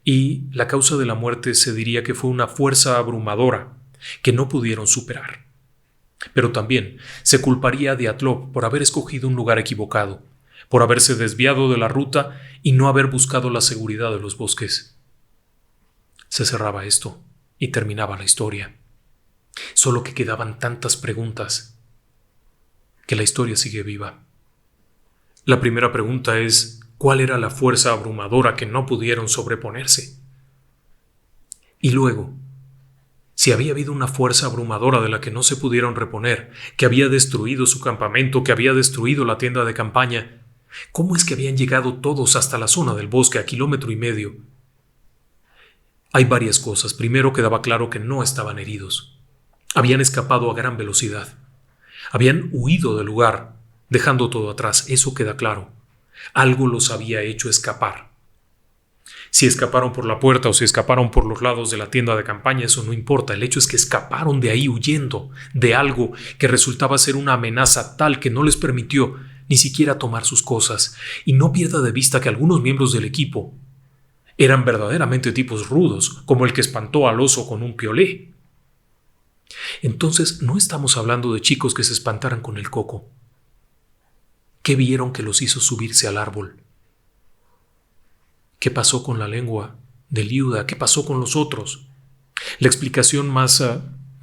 y la causa de la muerte se diría que fue una fuerza abrumadora que no pudieron superar. Pero también se culparía a Dyatlov por haber escogido un lugar equivocado, por haberse desviado de la ruta y no haber buscado la seguridad de los bosques. Se cerraba esto y terminaba la historia. Solo que quedaban tantas preguntas que la historia sigue viva. La primera pregunta es: ¿cuál era la fuerza abrumadora que no pudieron sobreponerse? Y luego, si había habido una fuerza abrumadora de la que no se pudieron reponer, que había destruido su campamento, que había destruido la tienda de campaña, ¿cómo es que habían llegado todos hasta la zona del bosque a 1,5 kilómetros? Hay varias cosas. Primero, quedaba claro que no estaban heridos. Habían escapado a gran velocidad. Habían huido del lugar, dejando todo atrás. Eso queda claro. Algo los había hecho escapar. Si escaparon por la puerta o si escaparon por los lados de la tienda de campaña, eso no importa. El hecho es que escaparon de ahí huyendo de algo que resultaba ser una amenaza tal que no les permitió ni siquiera tomar sus cosas. Y no pierda de vista que algunos miembros del equipo eran verdaderamente tipos rudos, como el que espantó al oso con un piolé. Entonces, no estamos hablando de chicos que se espantaran con el coco. ¿Qué vieron que los hizo subirse al árbol? ¿Qué pasó con la lengua de Liuda? ¿Qué pasó con los otros? La explicación más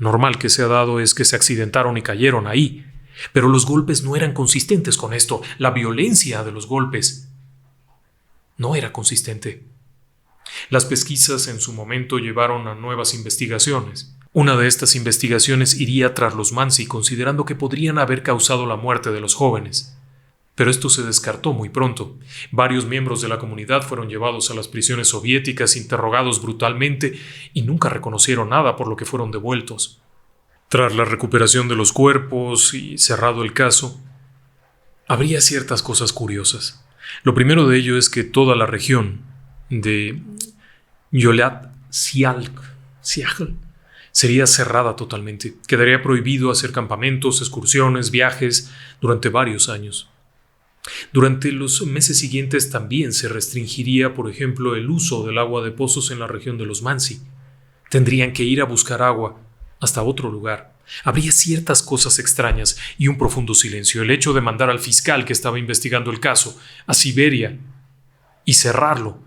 normal que se ha dado es que se accidentaron y cayeron ahí, pero los golpes no eran consistentes con esto. La violencia de los golpes no era consistente. Las pesquisas en su momento llevaron a nuevas investigaciones. Una de estas investigaciones iría tras los Mansi, considerando que podrían haber causado la muerte de los jóvenes. Pero esto se descartó muy pronto. Varios miembros de la comunidad fueron llevados a las prisiones soviéticas, interrogados brutalmente y nunca reconocieron nada, por lo que fueron devueltos. Tras la recuperación de los cuerpos y cerrado el caso, habría ciertas cosas curiosas. Lo primero de ello es que toda la región de Yolat-Sialk sería cerrada totalmente. Quedaría prohibido hacer campamentos, excursiones, viajes durante varios años. Durante los meses siguientes también se restringiría, por ejemplo, el uso del agua de pozos en la región de los Mansi. Tendrían que ir a buscar agua hasta otro lugar. Habría ciertas cosas extrañas y un profundo silencio. El hecho de mandar al fiscal que estaba investigando el caso a Siberia y cerrarlo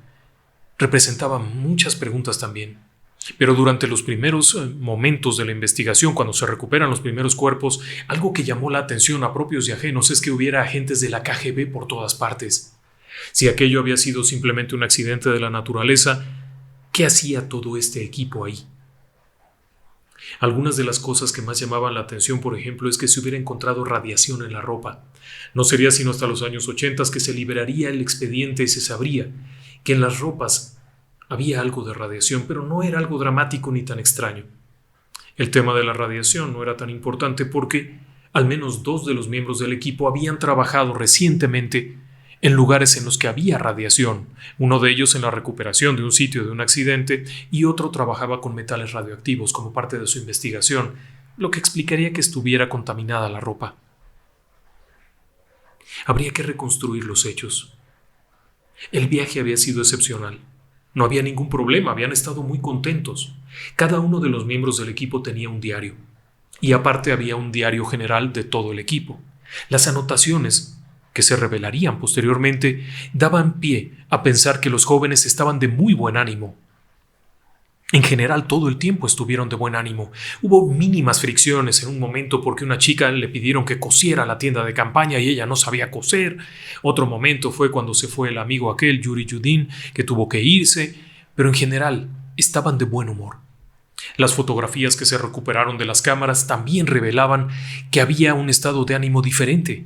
representaba muchas preguntas también. Pero durante los primeros momentos de la investigación, cuando se recuperan los primeros cuerpos, algo que llamó la atención a propios y ajenos es que hubiera agentes de la KGB por todas partes. Si aquello había sido simplemente un accidente de la naturaleza, ¿qué hacía todo este equipo ahí? Algunas de las cosas que más llamaban la atención, por ejemplo, es que se hubiera encontrado radiación en la ropa. No sería sino hasta los años 80 que se liberaría el expediente y se sabría que en las ropas había algo de radiación, pero no era algo dramático ni tan extraño. El tema de la radiación no era tan importante porque al menos 2 de los miembros del equipo habían trabajado recientemente en lugares en los que había radiación, uno de ellos en la recuperación de un sitio de un accidente y otro trabajaba con metales radioactivos como parte de su investigación, lo que explicaría que estuviera contaminada la ropa. Habría que reconstruir los hechos. El viaje había sido excepcional. No había ningún problema, habían estado muy contentos. Cada uno de los miembros del equipo tenía un diario. Y aparte había un diario general de todo el equipo. Las anotaciones, que se revelarían posteriormente, daban pie a pensar que los jóvenes estaban de muy buen ánimo. En general, todo el tiempo estuvieron de buen ánimo. Hubo mínimas fricciones en un momento porque una chica le pidieron que cosiera la tienda de campaña y ella no sabía coser. Otro momento fue cuando se fue el amigo aquel, Yuri Yudin, que tuvo que irse. Pero en general, estaban de buen humor. Las fotografías que se recuperaron de las cámaras también revelaban que había un estado de ánimo diferente.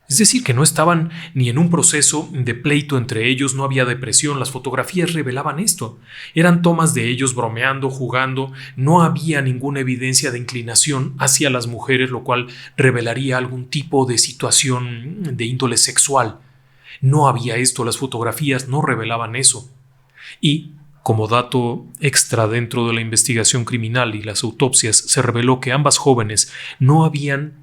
Es decir, que no estaban ni en un proceso de pleito entre ellos, no había depresión, las fotografías revelaban esto. Eran tomas de ellos bromeando, jugando, no había ninguna evidencia de inclinación hacia las mujeres, lo cual revelaría algún tipo de situación de índole sexual. No había esto, las fotografías no revelaban eso. Y, como dato extra dentro de la investigación criminal y las autopsias, se reveló que ambas jóvenes no habían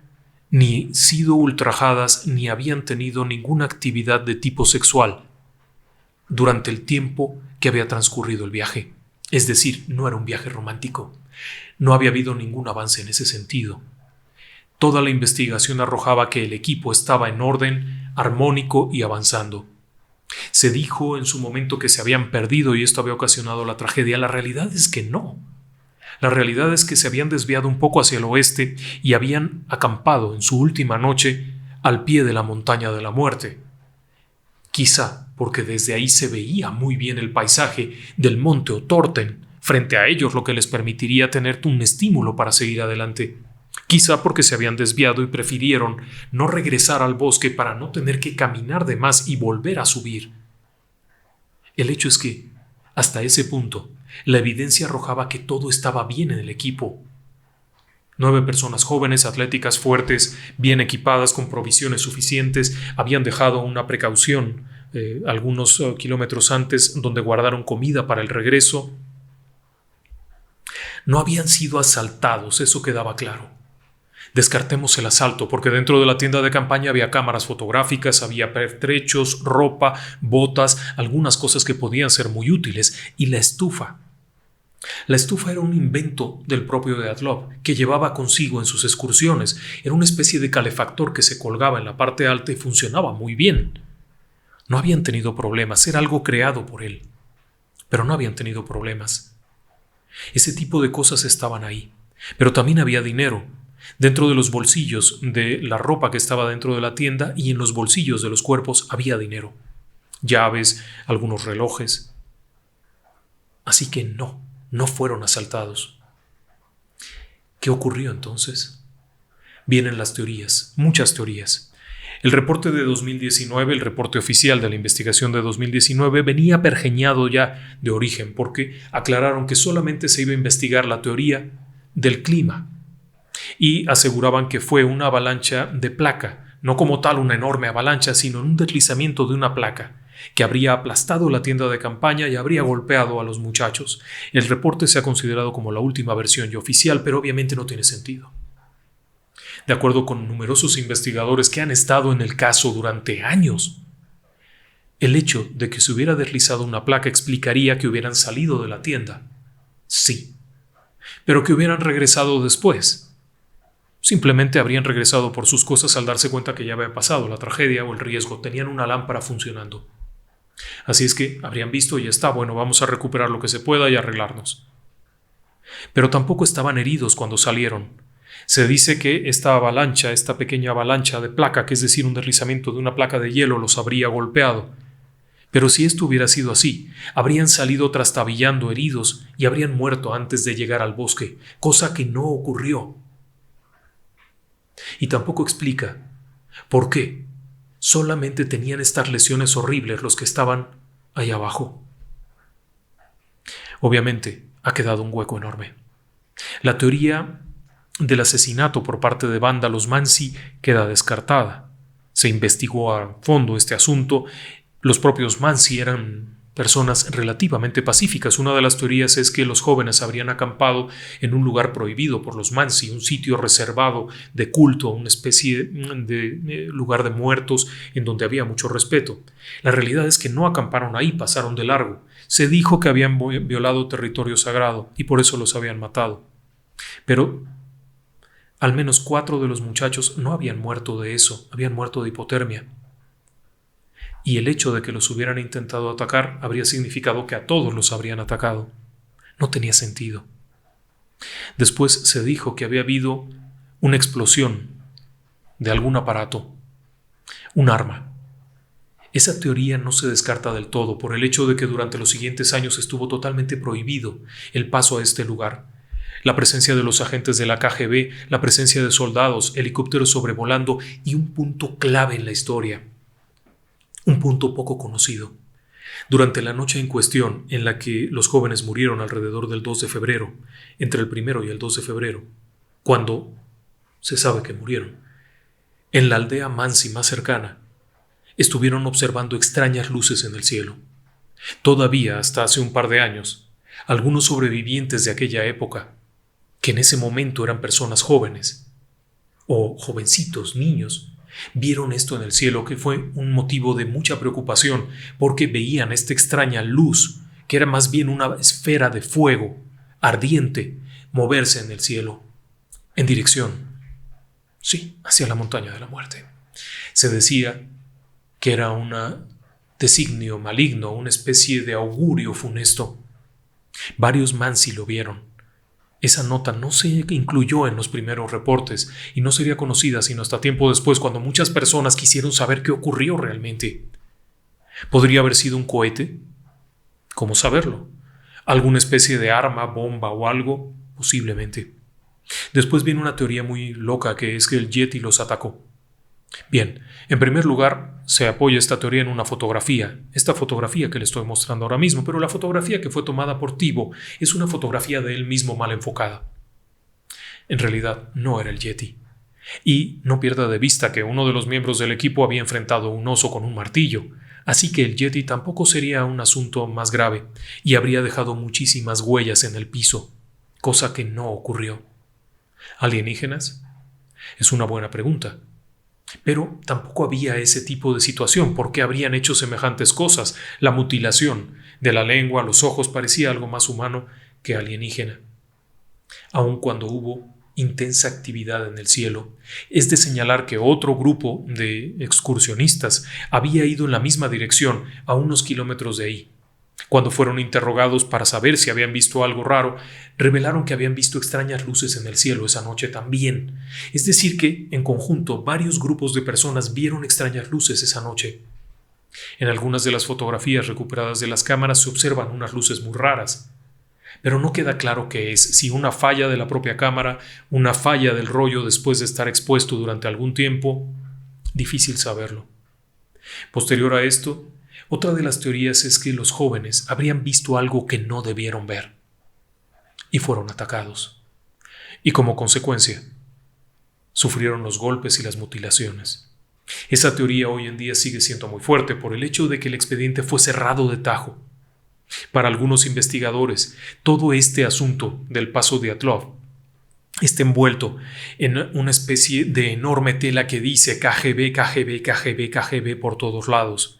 ni sido ultrajadas ni habían tenido ninguna actividad de tipo sexual durante el tiempo que había transcurrido el viaje. Es decir, no era un viaje romántico. No había habido ningún avance en ese sentido. Toda la investigación arrojaba que el equipo estaba en orden, armónico y avanzando. Se dijo en su momento que se habían perdido y esto había ocasionado la tragedia. La realidad es que no. La realidad es que se habían desviado un poco hacia el oeste y habían acampado en su última noche al pie de la montaña de la muerte. Quizá porque desde ahí se veía muy bien el paisaje del monte Otorten frente a ellos, lo que les permitiría tener un estímulo para seguir adelante. Quizá porque se habían desviado y prefirieron no regresar al bosque para no tener que caminar de más y volver a subir. El hecho es que, hasta ese punto, la evidencia arrojaba que todo estaba bien en el equipo. 9 personas jóvenes, atléticas, fuertes, bien equipadas, con provisiones suficientes, habían dejado una precaución algunos kilómetros antes donde guardaron comida para el regreso. No habían sido asaltados, eso quedaba claro. Descartemos el asalto, porque dentro de la tienda de campaña había cámaras fotográficas, había pertrechos, ropa, botas, algunas cosas que podían ser muy útiles, y la estufa. La estufa era un invento del propio Dyatlov, que llevaba consigo en sus excursiones. Era una especie de calefactor que se colgaba en la parte alta y funcionaba muy bien. No habían tenido problemas, era algo creado por él. Pero no habían tenido problemas. Ese tipo de cosas estaban ahí. Pero también había dinero, dentro de los bolsillos de la ropa que estaba dentro de la tienda y en los bolsillos de los cuerpos había dinero. Llaves, algunos relojes. Así que no fueron asaltados. ¿Qué ocurrió entonces? Vienen las teorías, muchas teorías. El reporte de 2019, el reporte oficial de la investigación de 2019, venía pergeñado ya de origen porque aclararon que solamente se iba a investigar la teoría del clima y aseguraban que fue una avalancha de placa, no como tal una enorme avalancha, sino un deslizamiento de una placa que habría aplastado la tienda de campaña y habría golpeado a los muchachos. El reporte se ha considerado como la última versión y oficial, pero obviamente no tiene sentido. de acuerdo con numerosos investigadores que han estado en el caso durante años. El hecho de que se hubiera deslizado una placa explicaría que hubieran salido de la tienda. Sí. Pero que hubieran regresado después. Simplemente habrían regresado por sus cosas al darse cuenta que ya había pasado la tragedia o el riesgo. Tenían una lámpara funcionando. Así es que habrían visto y ya está, bueno, vamos a recuperar lo que se pueda y arreglarnos. Pero tampoco estaban heridos cuando salieron. Se dice que esta pequeña avalancha de placa, que es decir, un deslizamiento de una placa de hielo, los habría golpeado. Pero si esto hubiera sido así, habrían salido trastabillando heridos y habrían muerto antes de llegar al bosque, cosa que no ocurrió. Y tampoco explica por qué solamente tenían estas lesiones horribles los que estaban ahí abajo. Obviamente, ha quedado un hueco enorme. La teoría del asesinato por parte de vándalos Mansi queda descartada. Se investigó a fondo este asunto. Los propios Mansi eran personas relativamente pacíficas. Una de las teorías es que los jóvenes habrían acampado en un lugar prohibido por los Mansi, un sitio reservado de culto, una especie de lugar de muertos en donde había mucho respeto. La realidad es que no acamparon ahí, pasaron de largo. Se dijo que habían violado territorio sagrado y por eso los habían matado. Pero al menos 4 de los muchachos no habían muerto de eso, habían muerto de hipotermia. Y el hecho de que los hubieran intentado atacar habría significado que a todos los habrían atacado. No tenía sentido. Después se dijo que había habido una explosión de algún aparato, un arma. Esa teoría no se descarta del todo por el hecho de que durante los siguientes años estuvo totalmente prohibido el paso a este lugar. La presencia de los agentes de la KGB, la presencia de soldados, helicópteros sobrevolando y un punto clave en la historia. Un punto poco conocido. Durante la noche en cuestión, en la que los jóvenes murieron alrededor del 2 de febrero, entre el 1 y el 2 de febrero, cuando se sabe que murieron, en la aldea Mansi más cercana, estuvieron observando extrañas luces en el cielo. Todavía, hasta hace un par de años, algunos sobrevivientes de aquella época, que en ese momento eran personas jóvenes, o jovencitos, niños, vieron esto en el cielo, que fue un motivo de mucha preocupación porque veían esta extraña luz, que era más bien una esfera de fuego ardiente, moverse en el cielo, en dirección, sí, hacia la montaña de la muerte. Se decía que era un designio maligno, una especie de augurio funesto. Varios Mansi lo vieron. Esa nota no se incluyó en los primeros reportes y no sería conocida sino hasta tiempo después, cuando muchas personas quisieron saber qué ocurrió realmente. ¿Podría haber sido un cohete? ¿Cómo saberlo? ¿Alguna especie de arma, bomba o algo? Posiblemente. Después viene una teoría muy loca, que es que el Yeti los atacó. Bien, en primer lugar, se apoya esta teoría en una fotografía, esta fotografía que le estoy mostrando ahora mismo, pero la fotografía que fue tomada por Tibo es una fotografía de él mismo mal enfocada. En realidad, no era el Yeti. Y no pierda de vista que uno de los miembros del equipo había enfrentado a un oso con un martillo, así que el Yeti tampoco sería un asunto más grave y habría dejado muchísimas huellas en el piso, cosa que no ocurrió. ¿Alienígenas? Es una buena pregunta. Pero tampoco había ese tipo de situación. ¿Por qué habrían hecho semejantes cosas? La mutilación de la lengua, los ojos, parecía algo más humano que alienígena. Aun cuando hubo intensa actividad en el cielo, es de señalar que otro grupo de excursionistas había ido en la misma dirección a unos kilómetros de ahí. Cuando fueron interrogados para saber si habían visto algo raro, revelaron que habían visto extrañas luces en el cielo esa noche también. Es decir que, en conjunto, varios grupos de personas vieron extrañas luces esa noche. En algunas de las fotografías recuperadas de las cámaras se observan unas luces muy raras, pero no queda claro qué es, si una falla de la propia cámara, una falla del rollo después de estar expuesto durante algún tiempo. Difícil saberlo. Posterior a esto, otra de las teorías es que los jóvenes habrían visto algo que no debieron ver y fueron atacados. Y como consecuencia, sufrieron los golpes y las mutilaciones. Esa teoría hoy en día sigue siendo muy fuerte por el hecho de que el expediente fue cerrado de tajo. Para algunos investigadores, todo este asunto del paso de Dyatlov está envuelto en una especie de enorme tela que dice KGB, KGB, KGB, KGB por todos lados.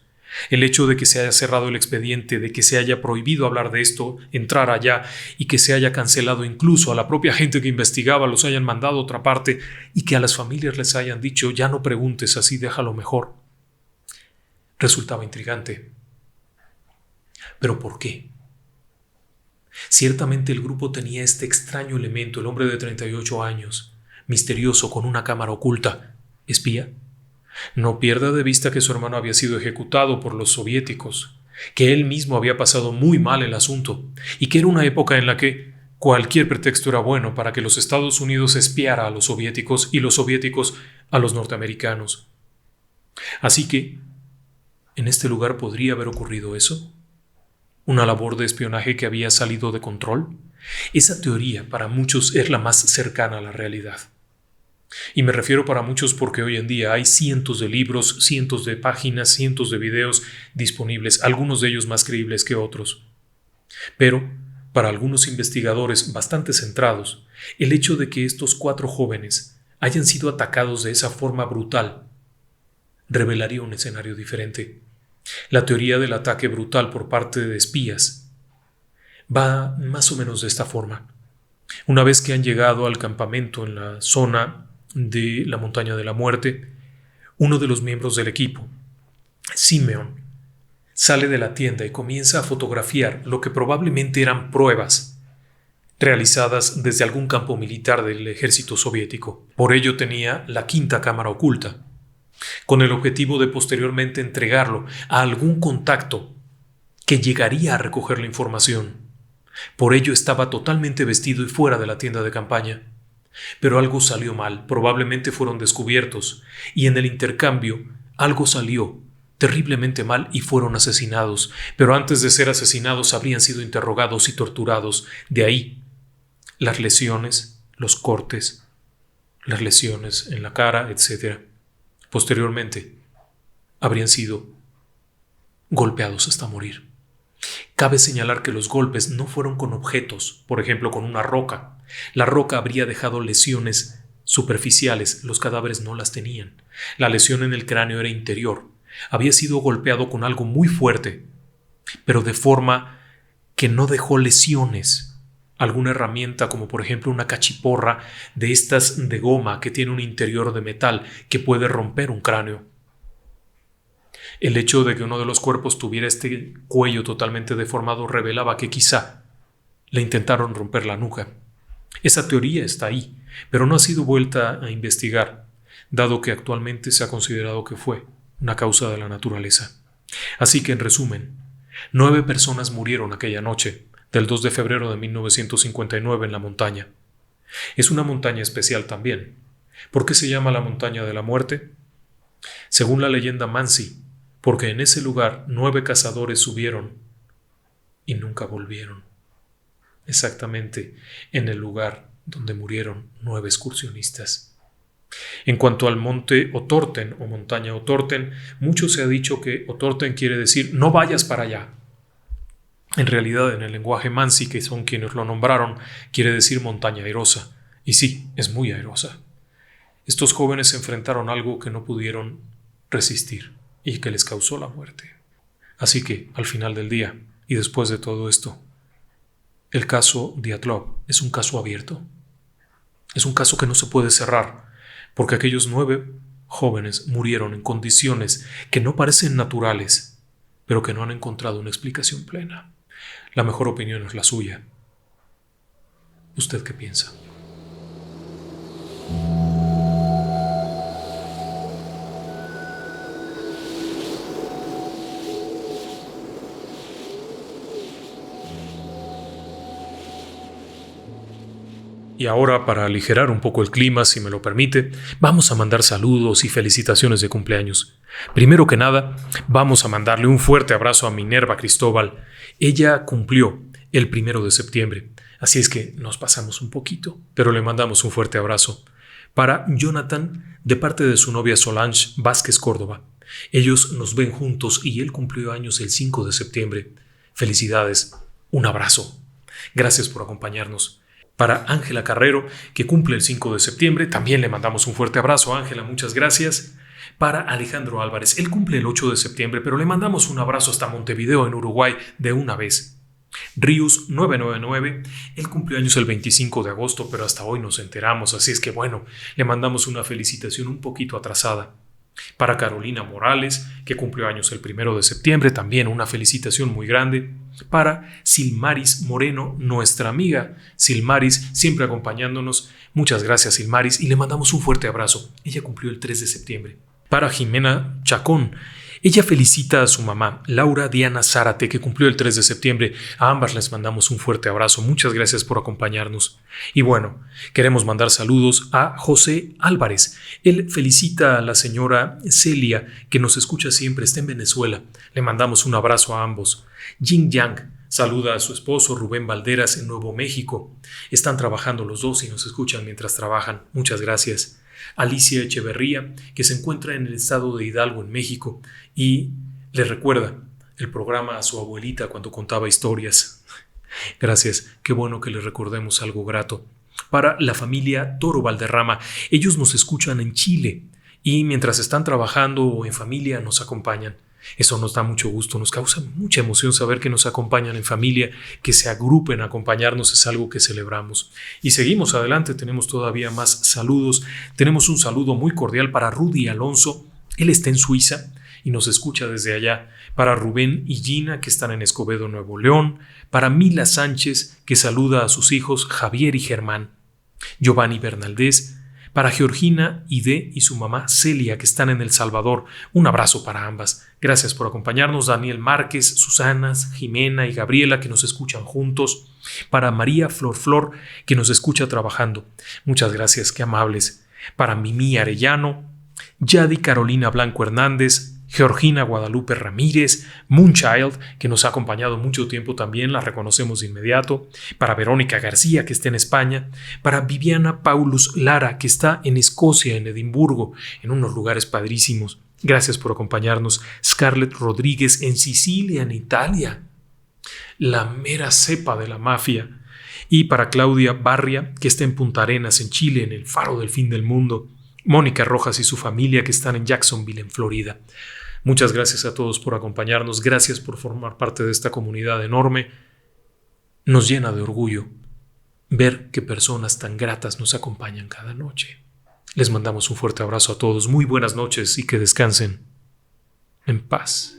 El hecho de que se haya cerrado el expediente, de que se haya prohibido hablar de esto, entrar allá y que se haya cancelado incluso a la propia gente que investigaba, los hayan mandado a otra parte y que a las familias les hayan dicho ya no preguntes, así déjalo mejor, resultaba intrigante. ¿Pero por qué? Ciertamente el grupo tenía este extraño elemento, el hombre de 38 años, misterioso con una cámara oculta, espía. No pierda de vista que su hermano había sido ejecutado por los soviéticos, que él mismo había pasado muy mal el asunto y que era una época en la que cualquier pretexto era bueno para que los Estados Unidos espiara a los soviéticos y los soviéticos a los norteamericanos. Así que, ¿en este lugar podría haber ocurrido eso? ¿Una labor de espionaje que había salido de control? Esa teoría para muchos es la más cercana a la realidad. Y me refiero para muchos porque hoy en día hay cientos de libros, cientos de páginas, cientos de videos disponibles, algunos de ellos más creíbles que otros. Pero, para algunos investigadores bastante centrados, el hecho de que estos 4 jóvenes hayan sido atacados de esa forma brutal revelaría un escenario diferente. La teoría del ataque brutal por parte de espías va más o menos de esta forma. Una vez que han llegado al campamento en la zona de la Montaña de la Muerte, uno de los miembros del equipo, Simeon, sale de la tienda y comienza a fotografiar lo que probablemente eran pruebas realizadas desde algún campo militar del ejército soviético. Por ello tenía la 5ª cámara oculta, con el objetivo de posteriormente entregarlo a algún contacto que llegaría a recoger la información. Por ello estaba totalmente vestido y fuera de la tienda de campaña. Pero algo salió mal, probablemente fueron descubiertos, y en el intercambio algo salió terriblemente mal y fueron asesinados, pero antes de ser asesinados habrían sido interrogados y torturados. De ahí las lesiones, los cortes, las lesiones en la cara, etc. Posteriormente habrían sido golpeados hasta morir. Cabe señalar que los golpes no fueron con objetos, por ejemplo con una roca. La roca habría dejado lesiones superficiales, los cadáveres no las tenían. La lesión en el cráneo era interior. Había sido golpeado con algo muy fuerte, pero de forma que no dejó lesiones. Alguna herramienta como por ejemplo una cachiporra de estas de goma que tiene un interior de metal que puede romper un cráneo. El hecho de que uno de los cuerpos tuviera este cuello totalmente deformado revelaba que quizá le intentaron romper la nuca. Esa teoría está ahí, pero no ha sido vuelta a investigar, dado que actualmente se ha considerado que fue una causa de la naturaleza. Así que, en resumen, 9 personas murieron aquella noche, del 2 de febrero de 1959 en la montaña. Es una montaña especial también. ¿Por qué se llama la Montaña de la Muerte? Según la leyenda Mansi, porque en ese lugar 9 cazadores subieron y nunca volvieron. Exactamente en el lugar donde murieron 9 excursionistas. En cuanto al monte Otorten o montaña Otorten, mucho se ha dicho que Otorten quiere decir no vayas para allá. En realidad, en el lenguaje Mansi, que son quienes lo nombraron, quiere decir montaña airosa. Y sí, es muy airosa. Estos jóvenes se enfrentaron a algo que no pudieron resistir y que les causó la muerte. Así que, al final del día, y después de todo esto, el caso Dyatlov es un caso abierto. Es un caso que no se puede cerrar, porque aquellos 9 jóvenes murieron en condiciones que no parecen naturales, pero que no han encontrado una explicación plena. La mejor opinión es la suya. ¿Usted qué piensa? Y ahora, para aligerar un poco el clima, si me lo permite, vamos a mandar saludos y felicitaciones de cumpleaños. Primero que nada, vamos a mandarle un fuerte abrazo a Minerva Cristóbal. Ella cumplió el 1 de septiembre, así es que nos pasamos un poquito, pero le mandamos un fuerte abrazo. Para Jonathan, de parte de su novia Solange Vázquez Córdoba. Ellos nos ven juntos y él cumplió años el 5 de septiembre. Felicidades, un abrazo. Gracias por acompañarnos. Para Ángela Carrero, que cumple el 5 de septiembre, también le mandamos un fuerte abrazo. Ángela, muchas gracias. Para Alejandro Álvarez, él cumple el 8 de septiembre, pero le mandamos un abrazo hasta Montevideo, en Uruguay, de una vez. Rius 999, él cumplió años el 25 de agosto, pero hasta hoy nos enteramos, así es que bueno, le mandamos una felicitación un poquito atrasada. Para Carolina Morales, que cumplió años el 1 de septiembre, también una felicitación muy grande. Para Silmaris Moreno, nuestra amiga Silmaris, siempre acompañándonos. Muchas gracias, Silmaris, y le mandamos un fuerte abrazo. Ella cumplió el 3 de septiembre. Para Jimena Chacón, ella felicita a su mamá, Laura Diana Zárate, que cumplió el 3 de septiembre. A ambas les mandamos un fuerte abrazo. Muchas gracias por acompañarnos. Y bueno, queremos mandar saludos a José Álvarez. Él felicita a la señora Celia, que nos escucha siempre, está en Venezuela. Le mandamos un abrazo a ambos. Jing Yang saluda a su esposo Rubén Valderas en Nuevo México. Están trabajando los dos y nos escuchan mientras trabajan. Muchas gracias. Alicia Echeverría, que se encuentra en el estado de Hidalgo, en México, y le recuerda el programa a su abuelita cuando contaba historias. Gracias, qué bueno que le recordemos algo grato. Para la familia Toro Valderrama, ellos nos escuchan en Chile y mientras están trabajando o en familia nos acompañan. Eso nos da mucho gusto, nos causa mucha emoción saber que nos acompañan en familia, que se agrupen a acompañarnos, es algo que celebramos. Y seguimos adelante, tenemos todavía más saludos. Tenemos un saludo muy cordial para Rudy Alonso, él está en Suiza y nos escucha desde allá. Para Rubén y Gina, que están en Escobedo, Nuevo León. Para Mila Sánchez, que saluda a sus hijos Javier y Germán. Giovanni Bernaldez. Para Georgina Ide y su mamá Celia, que están en El Salvador. Un abrazo para ambas. Gracias por acompañarnos. Daniel Márquez, Susana, Jimena y Gabriela, que nos escuchan juntos. Para María Flor, que nos escucha trabajando. Muchas gracias, qué amables. Para Mimi Arellano, Yadi Carolina Blanco Hernández, Georgina Guadalupe Ramírez, Moonchild, que nos ha acompañado mucho tiempo también, la reconocemos de inmediato. Para Verónica García, que está en España. Para Viviana Paulus Lara, que está en Escocia, en Edimburgo, en unos lugares padrísimos. Gracias por acompañarnos. Scarlett Rodríguez en Sicilia, en Italia. La mera cepa de la mafia. Y para Claudia Barria, que está en Punta Arenas, en Chile, en el Faro del Fin del Mundo. Mónica Rojas y su familia, que están en Jacksonville, en Florida. Muchas gracias a todos por acompañarnos. Gracias por formar parte de esta comunidad enorme. Nos llena de orgullo ver que personas tan gratas nos acompañan cada noche. Les mandamos un fuerte abrazo a todos. Muy buenas noches y que descansen en paz.